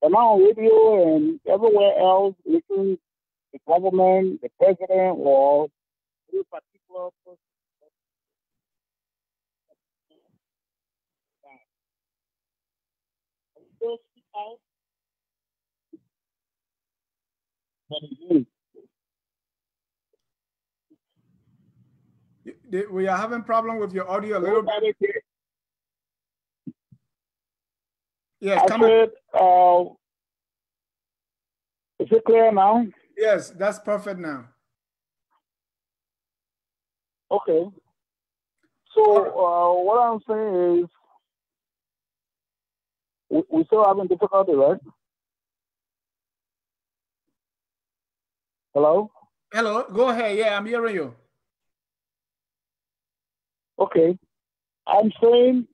and not on radio and everywhere else, listening the government, the president, or any particular person. We are having problem with your audio a little bit. Yes, I said, is it clear now? Yes, that's perfect now. Okay. So what I'm saying is, we still having difficulty, right? Hello? Hello, go ahead. Yeah, I'm hearing you. Okay. I'm saying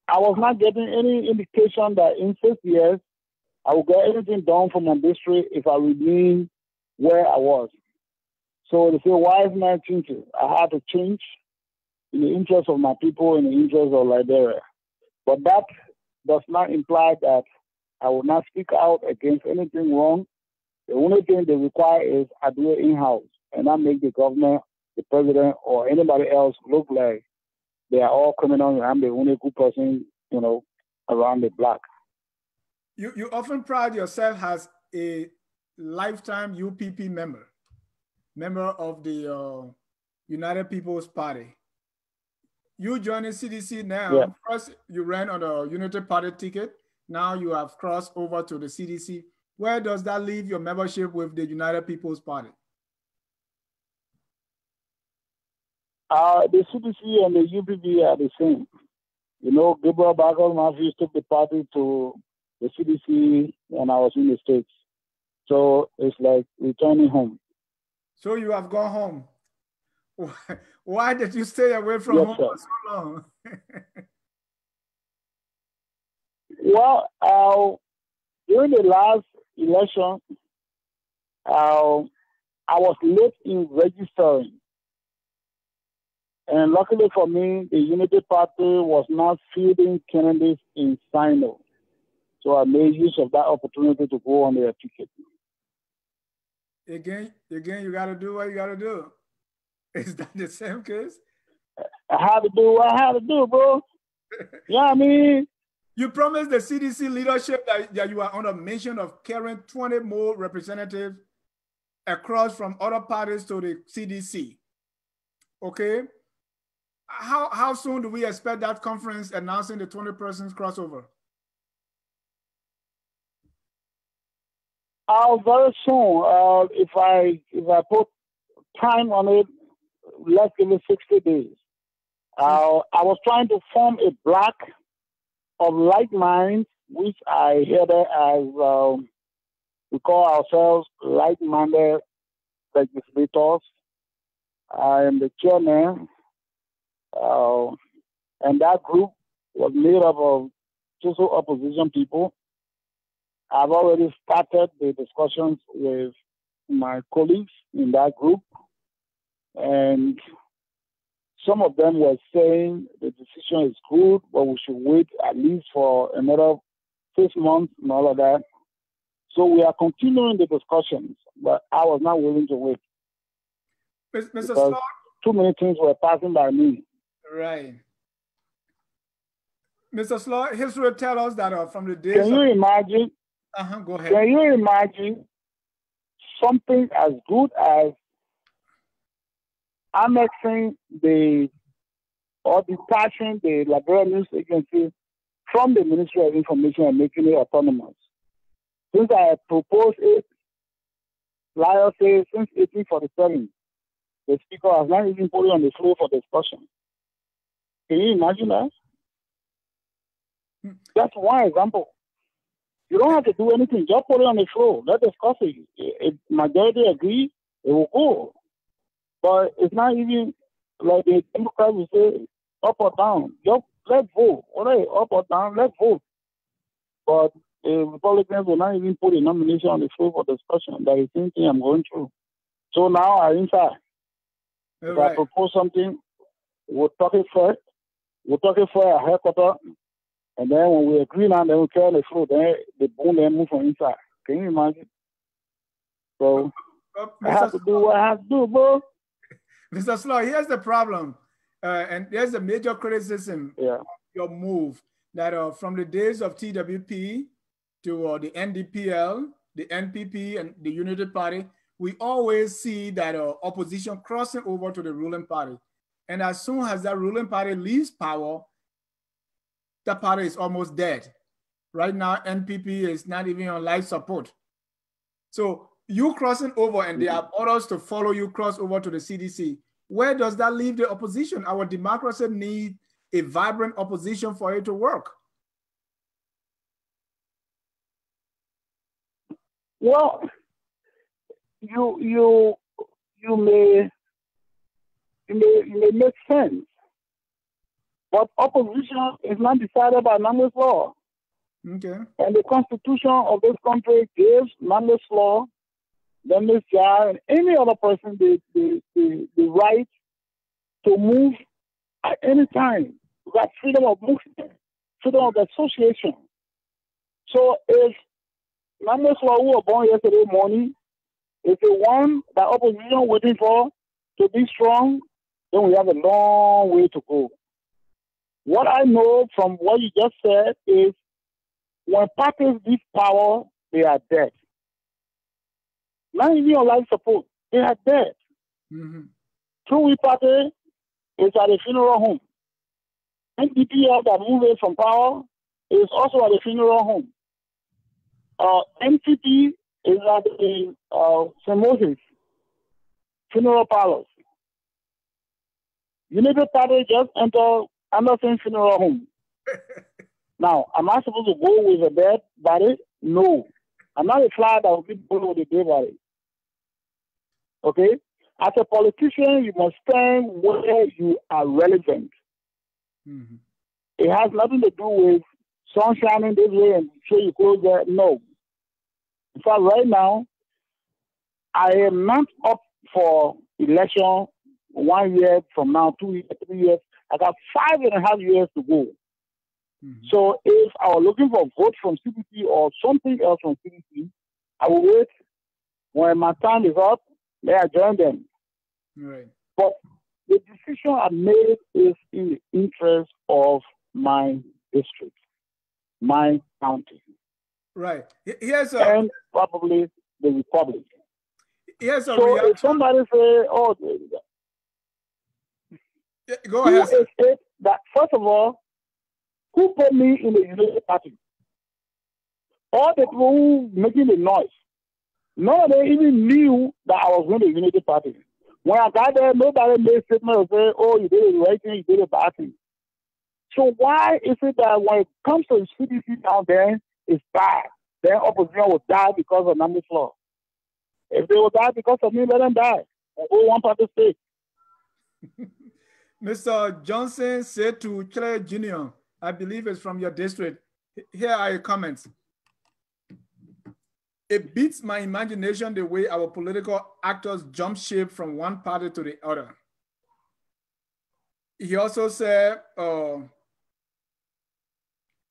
I was not getting any indication that in 6 years I will get anything done for my district if I remain where I was. So they say, why is my changing? I had to change in the interest of my people, in the interest of Liberia. But that does not imply that I will not speak out against anything wrong. The only thing they require is I do it in-house and not make the government, the president, or anybody else look like they are all criminals and I'm the only good person, around the block. You often pride yourself as a lifetime UPP member of the United People's Party. You joined the CDC now. Yeah. First, you ran on a Unity Party ticket. Now you have crossed over to the CDC. Where does that leave your membership with the United People's Party? The CDC and the UPP are the same. Gabriel Barker Matthews took the party to the CDC when I was in the States. So it's like returning home. So you have gone home. Why did you stay away from home for so long? Well, during the last election, I was late in registering. And luckily for me, the Unity Party was not fielding candidates in Sinoe. So I made use of that opportunity to go on their ticket. Again, you got to do what you got to do. Is that the same case? I had to do what I had to do, bro. Yeah, I mean. You promised the CDC leadership that you are on a mission of carrying 20 more representatives across from other parties to the CDC. Okay? How soon do we expect that conference announcing the 20 persons crossover? Very soon. If I put time on it, let's give it 60 days. I was trying to form a block of like minds, which I hear as we call ourselves like-minded legislators. I am the chairman, and that group was made up of social opposition people. I've already started the discussions with my colleagues in that group, and some of them were saying the decision is good, but we should wait at least for another 6 months and all of that. So we are continuing the discussions, but I was not willing to wait. Mr. Sloh, too many things were passing by me. Right. Mr. Sloh, history tells us that from the days Can you imagine? Go ahead. Can you imagine something as good as annexing or detaching the Liberian News Agency from the Ministry of Information and making it autonomous? Since I proposed it, Lion says since 1847, the speaker has not even put it on the floor for discussion. Can you imagine that? That's one example. You don't have to do anything. Just put it on the floor. Let's discuss it. If majority agree, it will go. But it's not even like the Democrats will say up or down. Just let's vote. All right, up or down, let's vote. But the Republicans will not even put a nomination on the floor for discussion. That is the same thing I'm going through. So now I inside. If I propose something, we'll talk it first. We'll talk it for a headquarters. And then when we agree now, then we carry the floor. Then the boom then move from inside. Can you imagine? So I have to do what I have to do, bro. Mr. Sloh, here's the problem. And there's a major criticism of your move that from the days of TWP to the NDPL, the NPP, and the Unity Party, we always see that opposition crossing over to the ruling party. And as soon as that ruling party leaves power, that party is almost dead. Right now, NPP is not even on life support. So you crossing over and there are orders to follow you cross over to the CDC. Where does that leave the opposition? Our democracy needs a vibrant opposition for it to work. Well, you may make sense, but opposition is not decided by Nagbe's law. Okay. And the Constitution of this country gives Nagbe's law, Nagbe's child, and any other person the right to move at any time. We got freedom of movement, freedom of association. So if Nagbe's law who were born yesterday morning is the one that opposition waiting for to be strong, then we have a long way to go. What I know from what you just said is when parties give power, they are dead. Not even on life support, they are dead. Two-week party is at a funeral home. NDPL that moved away from power is also at a funeral home. MCP is at the St. Moses funeral parlors. Unity Party just entered Anderson funeral home. Now, am I supposed to go with a dead body? No. I'm not a fly that will be going with a dead body. Okay? As a politician, you must stand where you are relevant. Mm-hmm. It has nothing to do with sun shining this way and show you close there. No. In fact, right now, I am not up for election 1 year from now, 2 years, 3 years. I got 5.5 years to go. Mm-hmm. So if I was looking for a vote from CDC or something else from CDC, I will wait. When my time is up, then I join them. Right. But the decision I made is in the interest of my district, my county. Right. And probably the republic. Here's a so reaction. If somebody say, "Oh, go ahead." Who is it that first of all, who put me in the United Party? All the people who making the noise, none of them even knew that I was in the Unity Party. When I got there, nobody made statement and say, "Oh, you did the right thing, you did the bad thing." So why is it that when it comes to CDC down there, it's bad? Then opposition will die because of Nagbe Sloh. If they will die because of me, let them die. Or one party state. Mr. Johnson said to Clay Jr., I believe it's from your district. Here are your comments. It beats my imagination the way our political actors jump ship from one party to the other. He also said,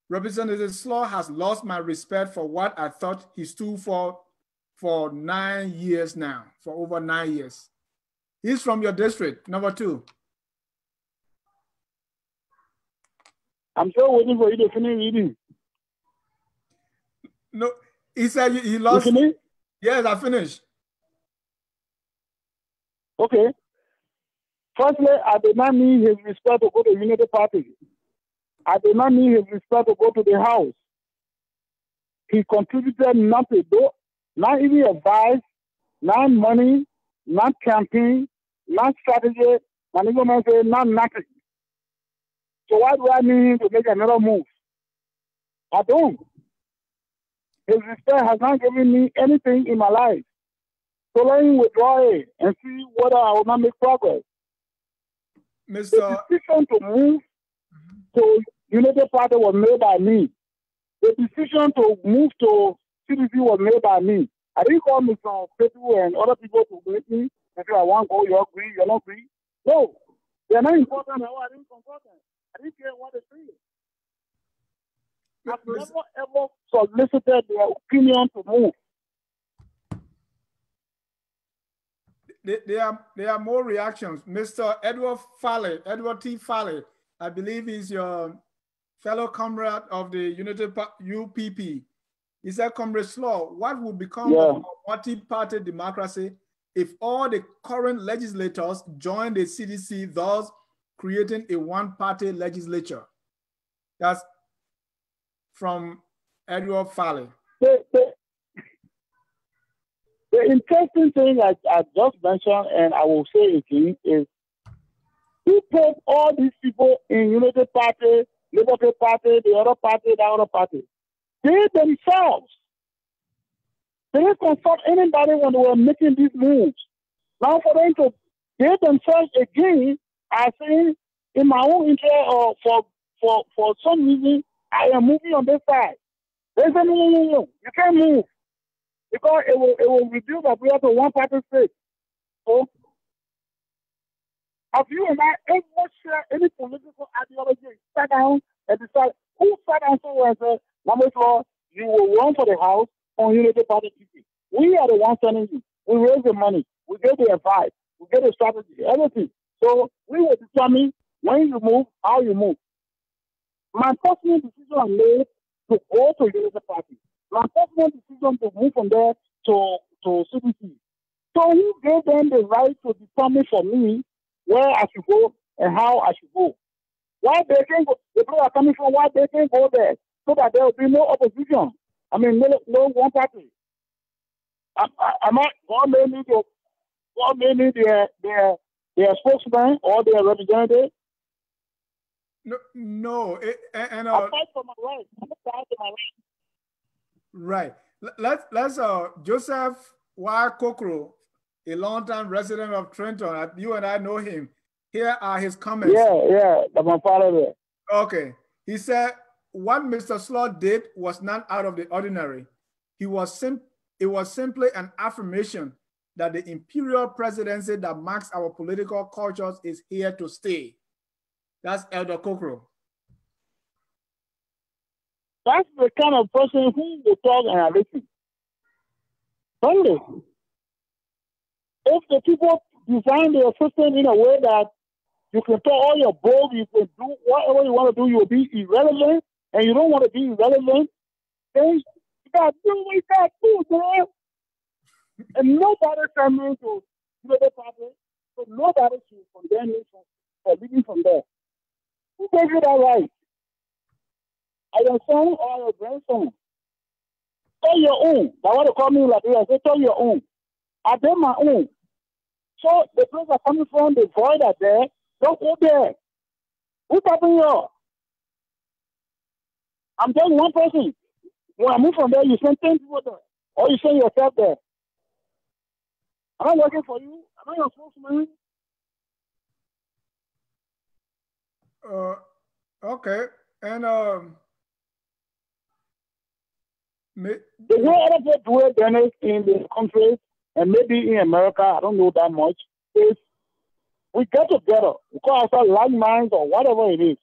Representative Sloh has lost my respect for what I thought he stood for 9 years now, for over 9 years. He's from your district, number 2. I'm still waiting for you to finish reading. No, he said he lost. You finished? Yes, I finished. Okay. Firstly, I did not need his respect to go to the Unity Party. I did not need his respect to go to the House. He contributed nothing, though, not even advice, not money, not campaign, not strategy, not nothing. So why do I need him to make another move? I don't. His respect has not given me anything in my life. So let him withdraw it and see whether I will not make progress. The decision to move to United Party was made by me. The decision to move to CDC was made by me. I didn't call Mr. Petu and other people to meet me and say, I want to go, you agree, you don't agree. No, they're not important. I didn't consult them. I didn't care what they say. I've never ever solicited their opinion to move. There are more reactions. Mr. Edward T. Fale, I believe he's your fellow comrade of the United UPP. He said, Comrade Sloh, what will become of a multi-party democracy if all the current legislators join the CDC, thus creating a one-party legislature? That's from Edward Fale. The interesting thing I just mentioned, and I will say again, is who put all these people in Unity Party, Liberty Party, the other party, the other party? They themselves. They didn't consult anybody when they were making these moves. Now for them to they themselves again are saying, in my own interest or for some reason, I am moving on this side. They say, no, you can't move. Because it will reduce the prayer to one party state. So, have you and I ever share any political ideology? Sat down and decide who sat down somewhere and said, Nagbe Sloh, you will run for the House on Unity Party ticket. We are the ones sending you. We raise the money. We get the advice. We get the strategy, everything. So we will determine when you move, how you move. My personal decision I made to go to Unity Party. My personal decision to move from there to CDC. So who gave them the right to determine for me where I should go and how I should go? Why they can go? The people are coming from why they can go there so that there will be no opposition. I mean, no one party. God made me their spokesman or their representative. No. I fight for my right. I fight for my right. Right. Let's Joseph Y. Kokro a longtime resident of Trenton. You and I know him. Here are his comments. Yeah, that's my father there. Okay. He said, what Mr. Sloh did was not out of the ordinary. It was simply an affirmation that the imperial presidency that marks our political cultures is here to stay. That's Elder Kokro. That's the kind of person who will talk and I listen. Sunday. If the people design their system in a way that you can talk all your bold, you can do whatever you want to do, you'll be irrelevant, and you don't want to be irrelevant, then you got to do what you got to do, man. And nobody can move to the party, so nobody should condemn you for living from there. Who gave you that right? Are your son or your grandson? Tell your own. That's what they call me in Liberia. Say, tell your own. I did my own. So the place are coming from, the void are there. Don't go there. Who's stopping you? I'm just one person. When I move from there, you send 10 people there. Or you send yourself there. I'm not working for you. I'm not your spokesman. Okay. And the way other people do it, Dennis, in the country, and maybe in America, I don't know that much, is we get together, we call ourselves landmines or whatever it is.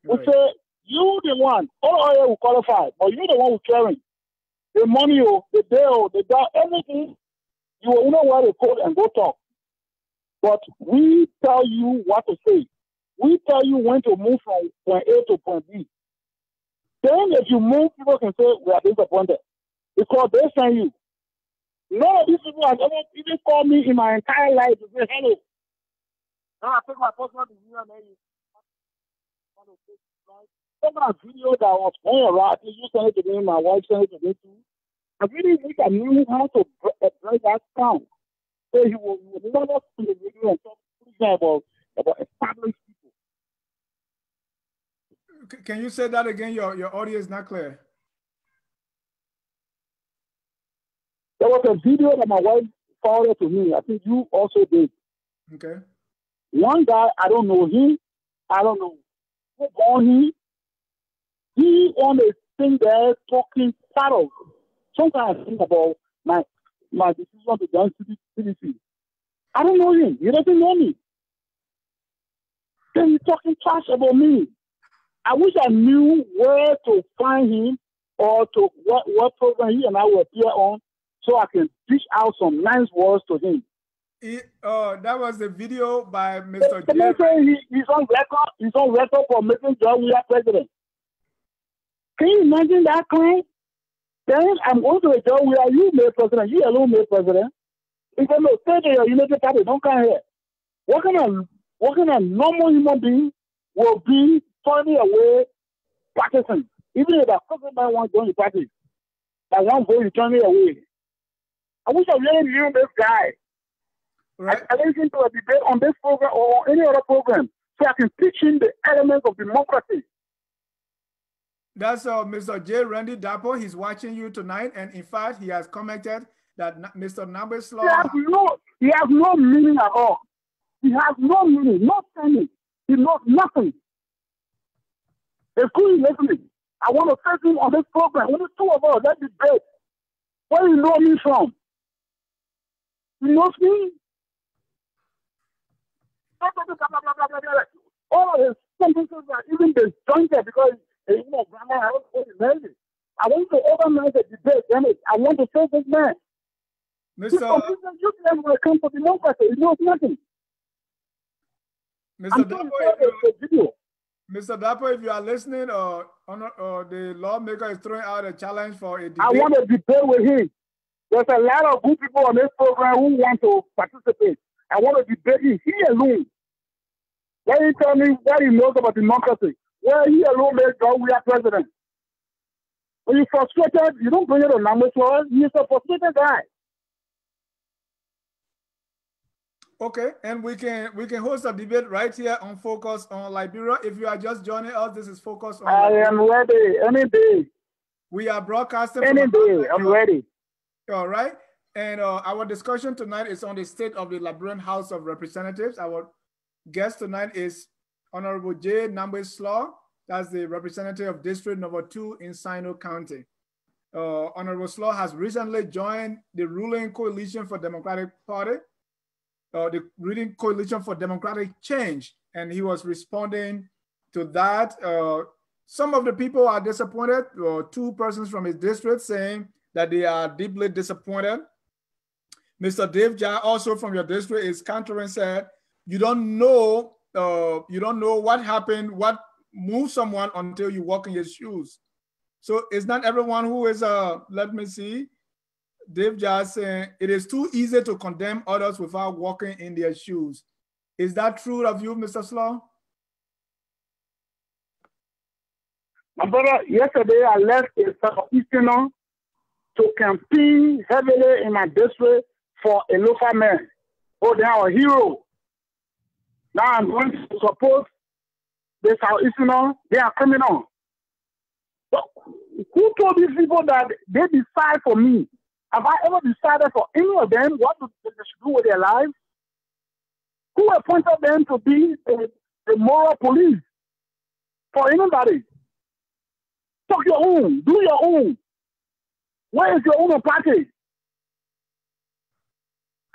Right. We say, you the one, all oil will qualify, but you the one who's carrying. The money, the day, the day, everything, you will know where to code and go talk. But we tell you what to say. We tell you when to move from point A to point B. Then if you move, people can say, we are disappointed. Because they send you. None of these people have ever even called me in my entire life to say hello. Now I take my personal decision and you take my video that was going around. You sent it to me, my wife sent it to me too. I really wish I knew how to break that down. So he will never see the video and talk about established people. Can you say that again? Your audio is not clear. There was a video that my wife forwarded to me. I think you also did. Okay. One guy, I don't know him. I don't know who born him. He on a thing there talking part of. Sometimes I think about my decision to join CDC. I don't know him. He doesn't know me. Then he's talking trash about me. I wish I knew where to find him or to what program he and I will appear on so I can dish out some nice words to him. That was the video by Mr. J. He's on record. He's on record for making John Williams president. Can you imagine that kind? Then I'm going to a job where you made president. You alone made president. If I know, stay there, you know the party, don't come here. What kind of normal human being will be turning away practicing? Even if that person might want to join the party, that one vote, you turn it away. I wish I really knew this guy. Right. I listened to a debate on this program or any other program so I can teach him the elements of democracy. That's Mr. J. Randy Dapo. He's watching you tonight, and in fact, he has commented that Mr. Nagbe Sloh. He has no meaning at all. He has no meaning, no standing. He knows nothing. If who is listening, I want to face him on this program. Only two of us, that debate. Where do you know me from? He knows me. All of his sentences are even disjointed because grammar, I want to organize a debate. I want to say this man. Mr. You can when it comes to democracy. He knows nothing. Mr. Dapo, if you are listening, or the lawmaker is throwing out a challenge for a debate. I want to debate with him. There's a lot of good people on this program who want to participate. I want to debate him. He alone. Let him tell me what he knows about democracy. Where he alone made God we are president. When you're frustrated, you don't bring it on numbers for us. He's a frustrated guy. Okay, and we can host a debate right here on Focus on Liberia. If you are just joining us, this is Focus on Liberia. I am ready any day. We are broadcasting any day. I'm ready. All right. And our discussion tonight is on the state of the Liberian House of Representatives. Our guest tonight is Honorable J. Nagbe Sloh. That's the representative of District Number 2 in Sinoe County. Honorable Sloh has recently joined the ruling Coalition for Democratic Party, the ruling Coalition for Democratic Change, and he was responding to that. Some of the people are disappointed, 2 persons from his district saying that they are deeply disappointed. Mr. Dave Jai, also from your district, is countering, said, you don't know what happened, what moved someone until you walk in his shoes. So it's not everyone who is, let me see, Dave Jai saying, it is too easy to condemn others without walking in their shoes. Is that true of you, Mr. Sloh? My brother, yesterday I left a Southeasterner to campaign heavily in my district for a local man. Oh, they are a hero. Now I'm going to support the Southeasterner. They are criminal. So who told these people that they decide for me? Have I ever decided for any of them what they should do with their lives? Who appointed them to be a moral police for anybody? Talk your own. Do your own. Where is your own party?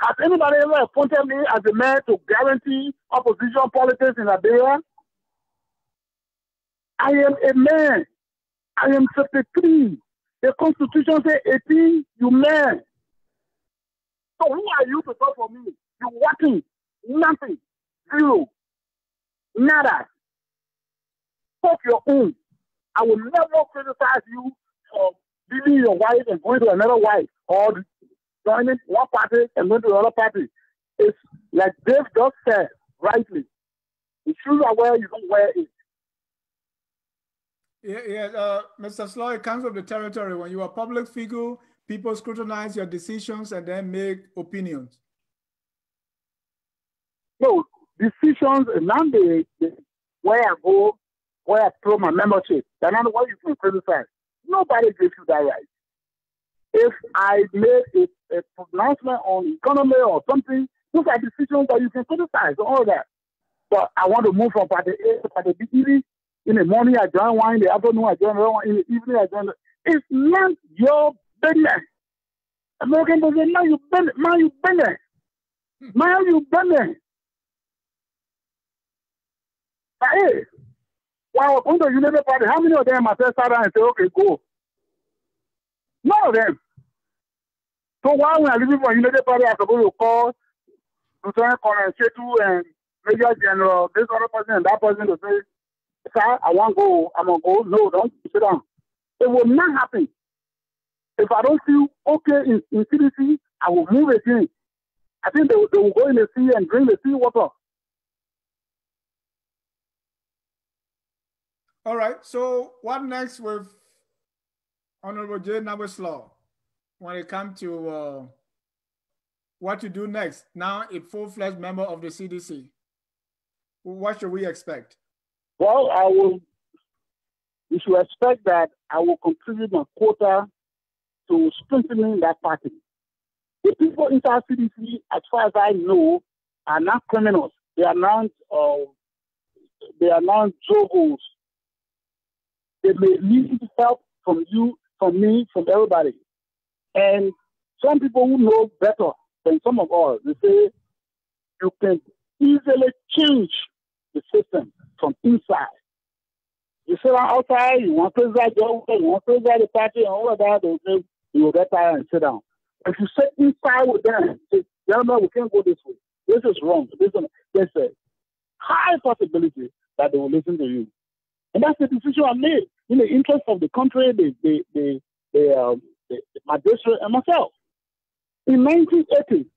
Has anybody ever appointed me as a mayor to guarantee opposition politics in Liberia? I am a man. I am 53. The Constitution says 18, you man. So who are you to talk for me? You're working. Nothing. Zero. Nada. Talk your own. I will never criticize you for leaving your wife and going to another wife or joining one party and going to another party. It's like Dave just said, rightly. The shoes are where you don't wear it. Mr. Sloh, it comes with the territory. When you are a public figure, people scrutinize your decisions and then make opinions. No, decisions, not the where I go, where I throw my membership. That's not what you can criticize. Nobody gives you that right. If I made a pronouncement on economy or something, those are decisions that you can criticize, all that. But I want to move from party A to party B. In the morning, I join one. In the afternoon, I join another one. In the evening, I join. It's not your business. American doesn't say, man, you business. Man, you business. Man, you business. Hey, while we're going to the United Party, how many of them are just sat down and say, okay, go? None of them. So while we are leaving for United Party, I have to go to call Lieutenant Colonel Chetu and Major General, this other person and that person to say, sir, I want to go. I'm going to go. No, don't sit down. It will not happen. If I don't feel okay in CDC, I will move again. I think they will go in the sea and drink the sea water. All right. So what next with Honorable J. Nagbe Sloh when it comes to what to do next? Now a full-fledged member of the CDC. What should we expect? Well, you should expect that I will contribute my quota to strengthening that party. The people inside CDC, as far as I know, are not criminals. They are not jogos. They may need help from you, from me, from everybody. And some people who know better than some of us, they say you can easily change the system from inside. You sit outside, you want to preside your way, you want to preside the party and all of that, they'll say you will get tired and sit down. If you sit inside with them, say, gentlemen, we can't go this way. This is wrong. There's a high possibility that they will listen to you. And that's the decision I made in the interest of the country, my district, and myself. In 1980,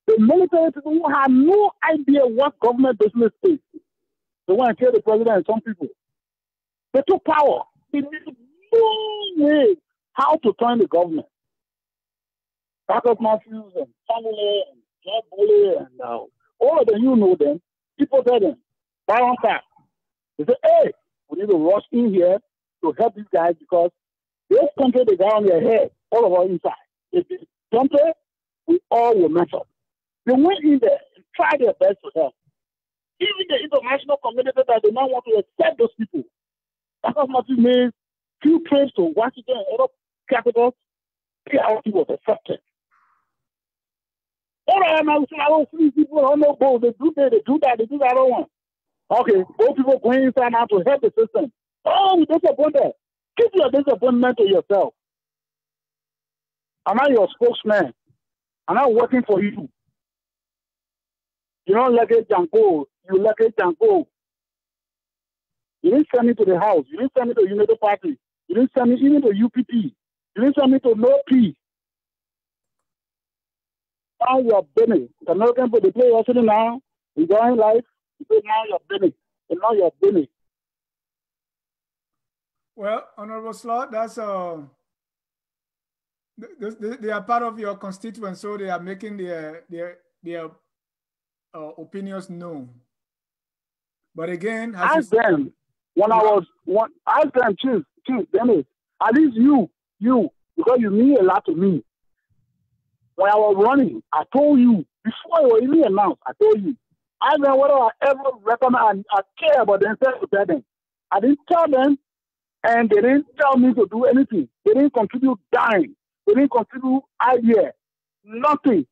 the military people who had no idea what government business is, they went and killed the president and some people. They took power. They knew no way how to turn the government. Caucus Matthews and Samuel and Jeff Bully and all of them, you know them. People tell them, buy on that. They say, hey, we need to rush in here to help these guys because this country they got on their head all of us inside. If they don't play, we all will mess up. They went in there and tried their best to help. Even the international community that they now want to accept those people. That's what made few trips to Washington and other capitals. See how he was accepted. All right, now I don't see people on no boat. They do that, they do that, they do that. I don't want. Okay, those people going inside now to help the system. Oh, we disappointed. Keep your disappointment to yourself. I'm not your spokesman. I'm not working for you. You don't like it, Janko. You like it, Janko. You didn't send me to the House. You didn't send me to the Unity Party. You didn't send me even to UPP. You didn't send me to no P. Now you're Benny. The American people, they play yesterday now. Enjoying life. You say now you're Benny. And now you're Benny. Well, Honorable Sloh, that's they are part of your constituents, so they are making their opinions known. But again, ask them when ask them, choose, Dennis. At least you, because you mean a lot to me. When I was running, I told you before it was even announced. I told you. I don't know whether I ever recommend. I care about them. I didn't tell them, and they didn't tell me to do anything. They didn't contribute dime. They didn't contribute idea. Nothing.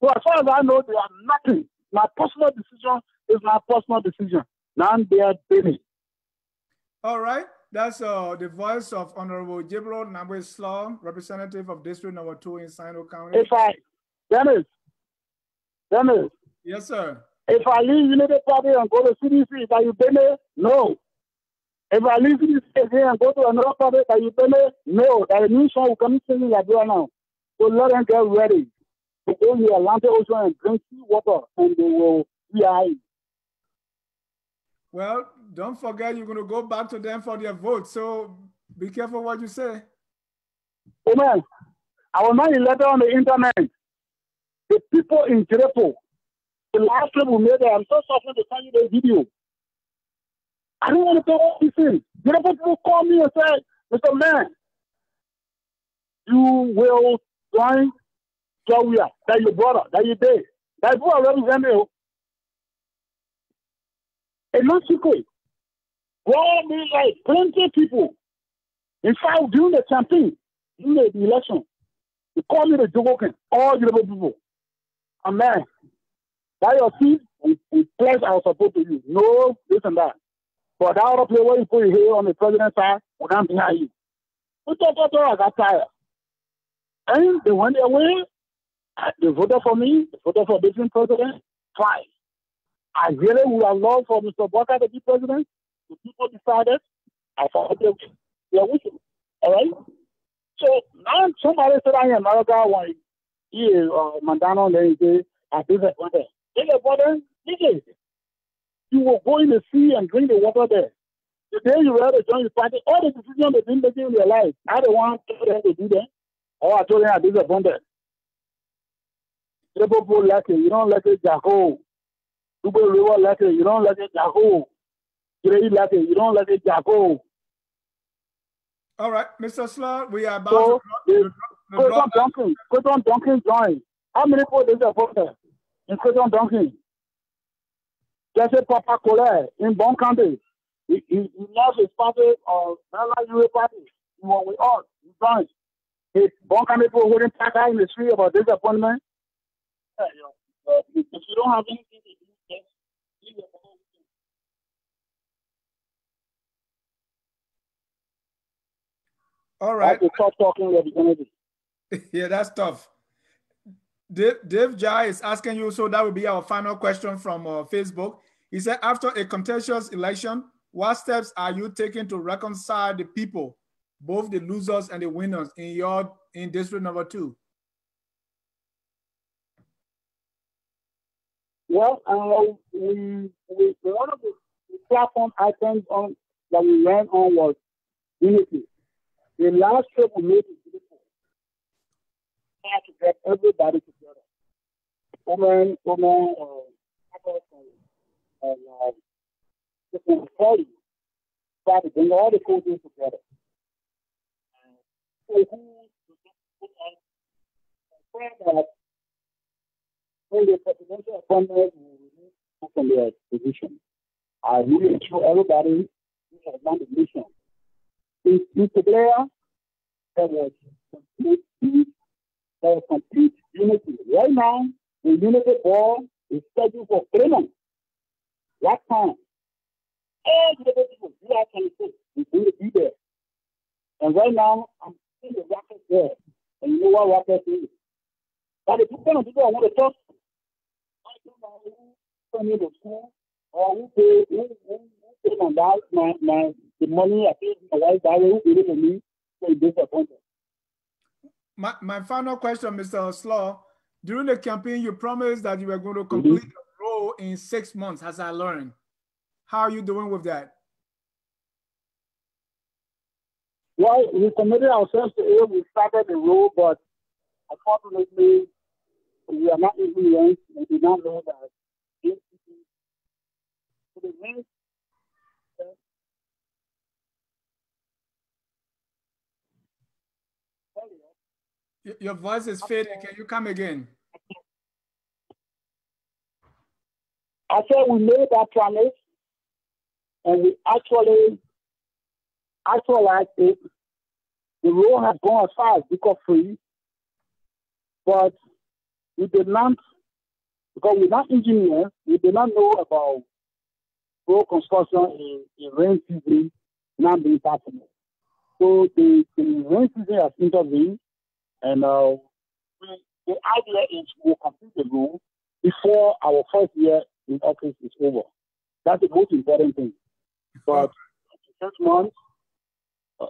So as far as I know, they are nothing. My personal decision is my personal decision. Now they are Benny. All right. That's the voice of Honorable Gabriel Nagbe Sloh, representative of District Number 2 in Sinoe County. Dennis. Yes, sir. If I leave Unity Party and go to CDC, are you Benny? No. If I leave CDC again and go to another party, are you Benny? No. That a new song will come singing like that now. So let them get ready to go in the Atlantic Ocean and drink sea water, and they will be high. Well, don't forget you're going to go back to them for their vote, so be careful what you say. Amen. I will not letter on the internet. The people in Jerepo, the last trip we made there, I'm so sorry to send you the video. I don't want to talk all these things. Jerepo people call me and say, Mr. Man, you will join Jawia, that your brother, that you did. That you already went there. And not secret. Well, me like plenty of people. In fact, during the campaign, during the election, they called me the Jogokin, all the people. And man, by your seat, we pledge our support to you. No, this and that. But that other player where you put your hair on the president's side, we can't behind you. I got tired. And they went their way. They voted for me. They voted for a different president. Fine. I really would have loved for Mr. Walker to be president. The people decided. I thought they were with him. All right? So now somebody said I am America one year, Mandano, and then he said, I did that one day. Did that water? You will go in the sea and drink the water there. The day you were to join the party, all the decisions they've been making in their life, I don't want them to do that. Or I told them I did that one day. People like it. You don't like it, Jaco. People really like it. You don't like it, Jaco. You like it. You don't like it, Jaco. All right, Mr. Sloh, we are about to Christian Duncan joined. How many people did they vote there? In Christian Duncan. Just a Papa Colette in Bon County. He lost his party or Maryland party. He won with us. He joined. His Bon County people wouldn't pack out in the street about disappointment. If you don't have anything to do, just leave it alone. All right. I have to stop talking representative. Yeah, that's tough. Dave Jai is asking you, so that will be our final question from Facebook. He said, after a contentious election, what steps are you taking to reconcile the people, both the losers and the winners in District Number 2? Well, one of the platform items that we ran on was unity. The last trip we made to Singapore, we had to get everybody together. Women, different parties. Try to bring all the coaches together. So who's that when the presidential appointment will remove from their position, I really assure everybody who has done the mission. In Liberia, there was complete peace, there was complete unity. Right now, the unity ball is scheduled for 3 months. That time, all the people, July 26, is going to be there. And right now, I'm seeing the rockets there. And you know what rockets is? But the people I want to talk to, I don't know who send me to school or who pay the money I paid my wife, who paid it for me, so disappointed. My final question, Mr. Sloh. During the campaign, you promised that you were going to complete the role in 6 months, as I learned. How are you doing with that? Well, we committed ourselves to it. We started the role, but unfortunately, we are not Liberians. We did not know that your voice is fading. Can you come again? I said we made that promise, and we actually actualized it. The road has gone as far as Bicop free, but we did not, because we're not engineers, we did not know about road construction in rain season not being possible. So the rain season has intervened, and the idea is we'll complete the road before our first year in office is over. That's the most important thing. But 6 months,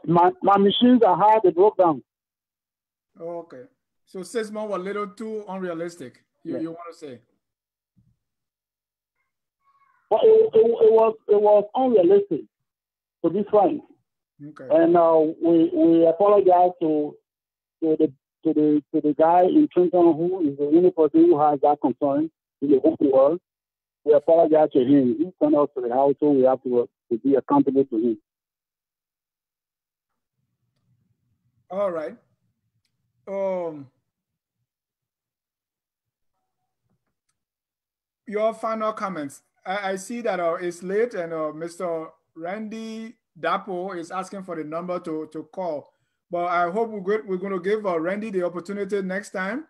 my machines are hard, they broke down. Oh, okay. So 6 months were a little too unrealistic, you want to say? But it was unrealistic, to be frank. Okay. And we apologize to the guy in Trenton who is the only person who has that concern in the whole world. We apologize to him. He sent us to the house, so we have to be accountable to him. All right. Your final comments. I see that it's late, and Mr. Randy Dapo is asking for the number to call. But I hope we're going to give Randy the opportunity next time,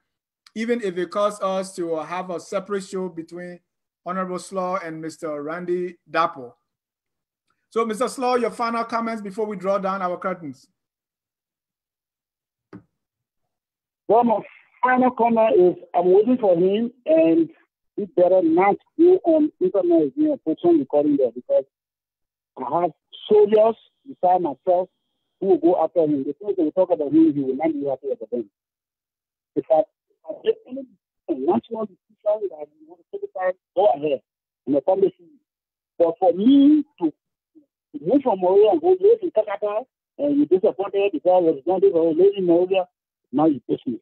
even if it costs us to have a separate show between Honorable Sloh and Mr. Randy Dapo. So, Mr. Sloh, your final comments before we draw down our curtains. Well, my final comment is I'm waiting for him, and he better not go on internet and put some recording there, because I have soldiers beside myself who will go after him. The things that we talk about him, he will not be happy about them. If I get any national decision that we want to take it, go ahead and establish it. But for me to move from Moria and go live in Kakata, and you're disappointed because of the living in Moria, now you push me.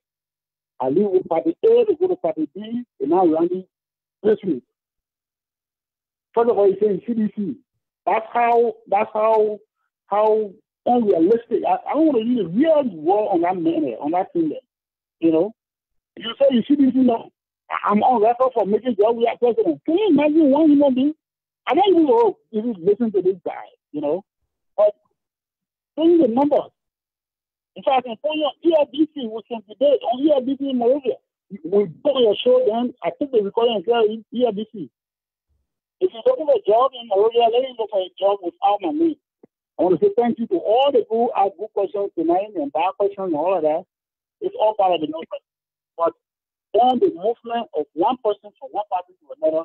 I leave with Party A to go to Party B, and now Randy push me. First of all, you say CDC. That's how unrealistic. I don't want to use a real word on that man, on that thing there. You know? You say you CDC now. I'm on record for making sure we are president. Can you imagine one human being? I don't even know if you listen to this guy, you know? But think the numbers. In fact, I can tell you ERBC, we can debate on ERBC in Moravia. We put on your show then, I took the recording and said ERBC. If you're looking for a job in Moravia, let me look for a job without my name. I want to say thank you to all the who asked good questions tonight and bad questions and all of that. It's all part of the movement. But on the movement of one person from one party to another,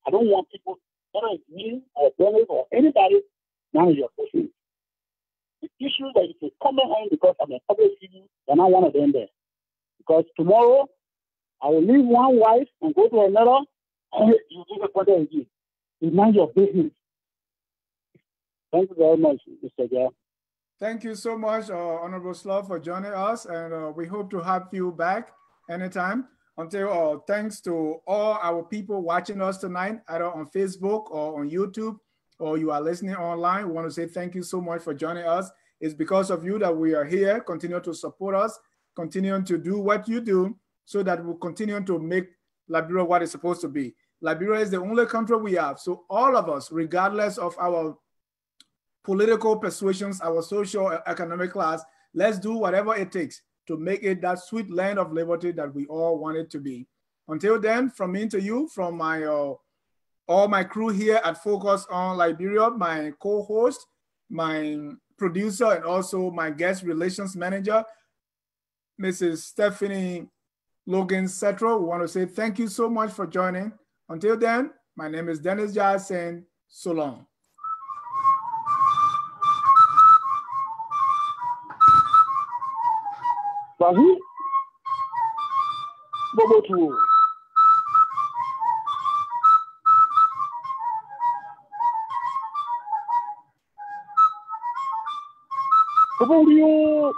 I don't want people, whether it's me or Dennis or anybody, none of your questions. The issue that if you come home because I'm a public figure, you're not one of them there. Because tomorrow, I will leave one wife and go to another, and you disappointed with you. It's not your business. Thank you very much, Mr. Gale. Thank you so much, Honorable Sloh, for joining us, and we hope to have you back anytime. Until thanks to all our people watching us tonight, either on Facebook or on YouTube, or you are listening online. We want to say thank you so much for joining us. It's because of you that we are here. Continue to support us, continue to do what you do, so that we'll continue to make Liberia what it's supposed to be. Liberia is the only country we have. So all of us, regardless of our political persuasions, our social economic class, let's do whatever it takes to make it that sweet land of liberty that we all want it to be. Until then, from me to you, from my all my crew here at Focus on Liberia, my co-host, my producer, and also my guest relations manager, Mrs. Stephanie Logan Setro, we want to say thank you so much for joining. Until then, my name is Dennis Jai saying so long. Bahu, Bobo to Bobo,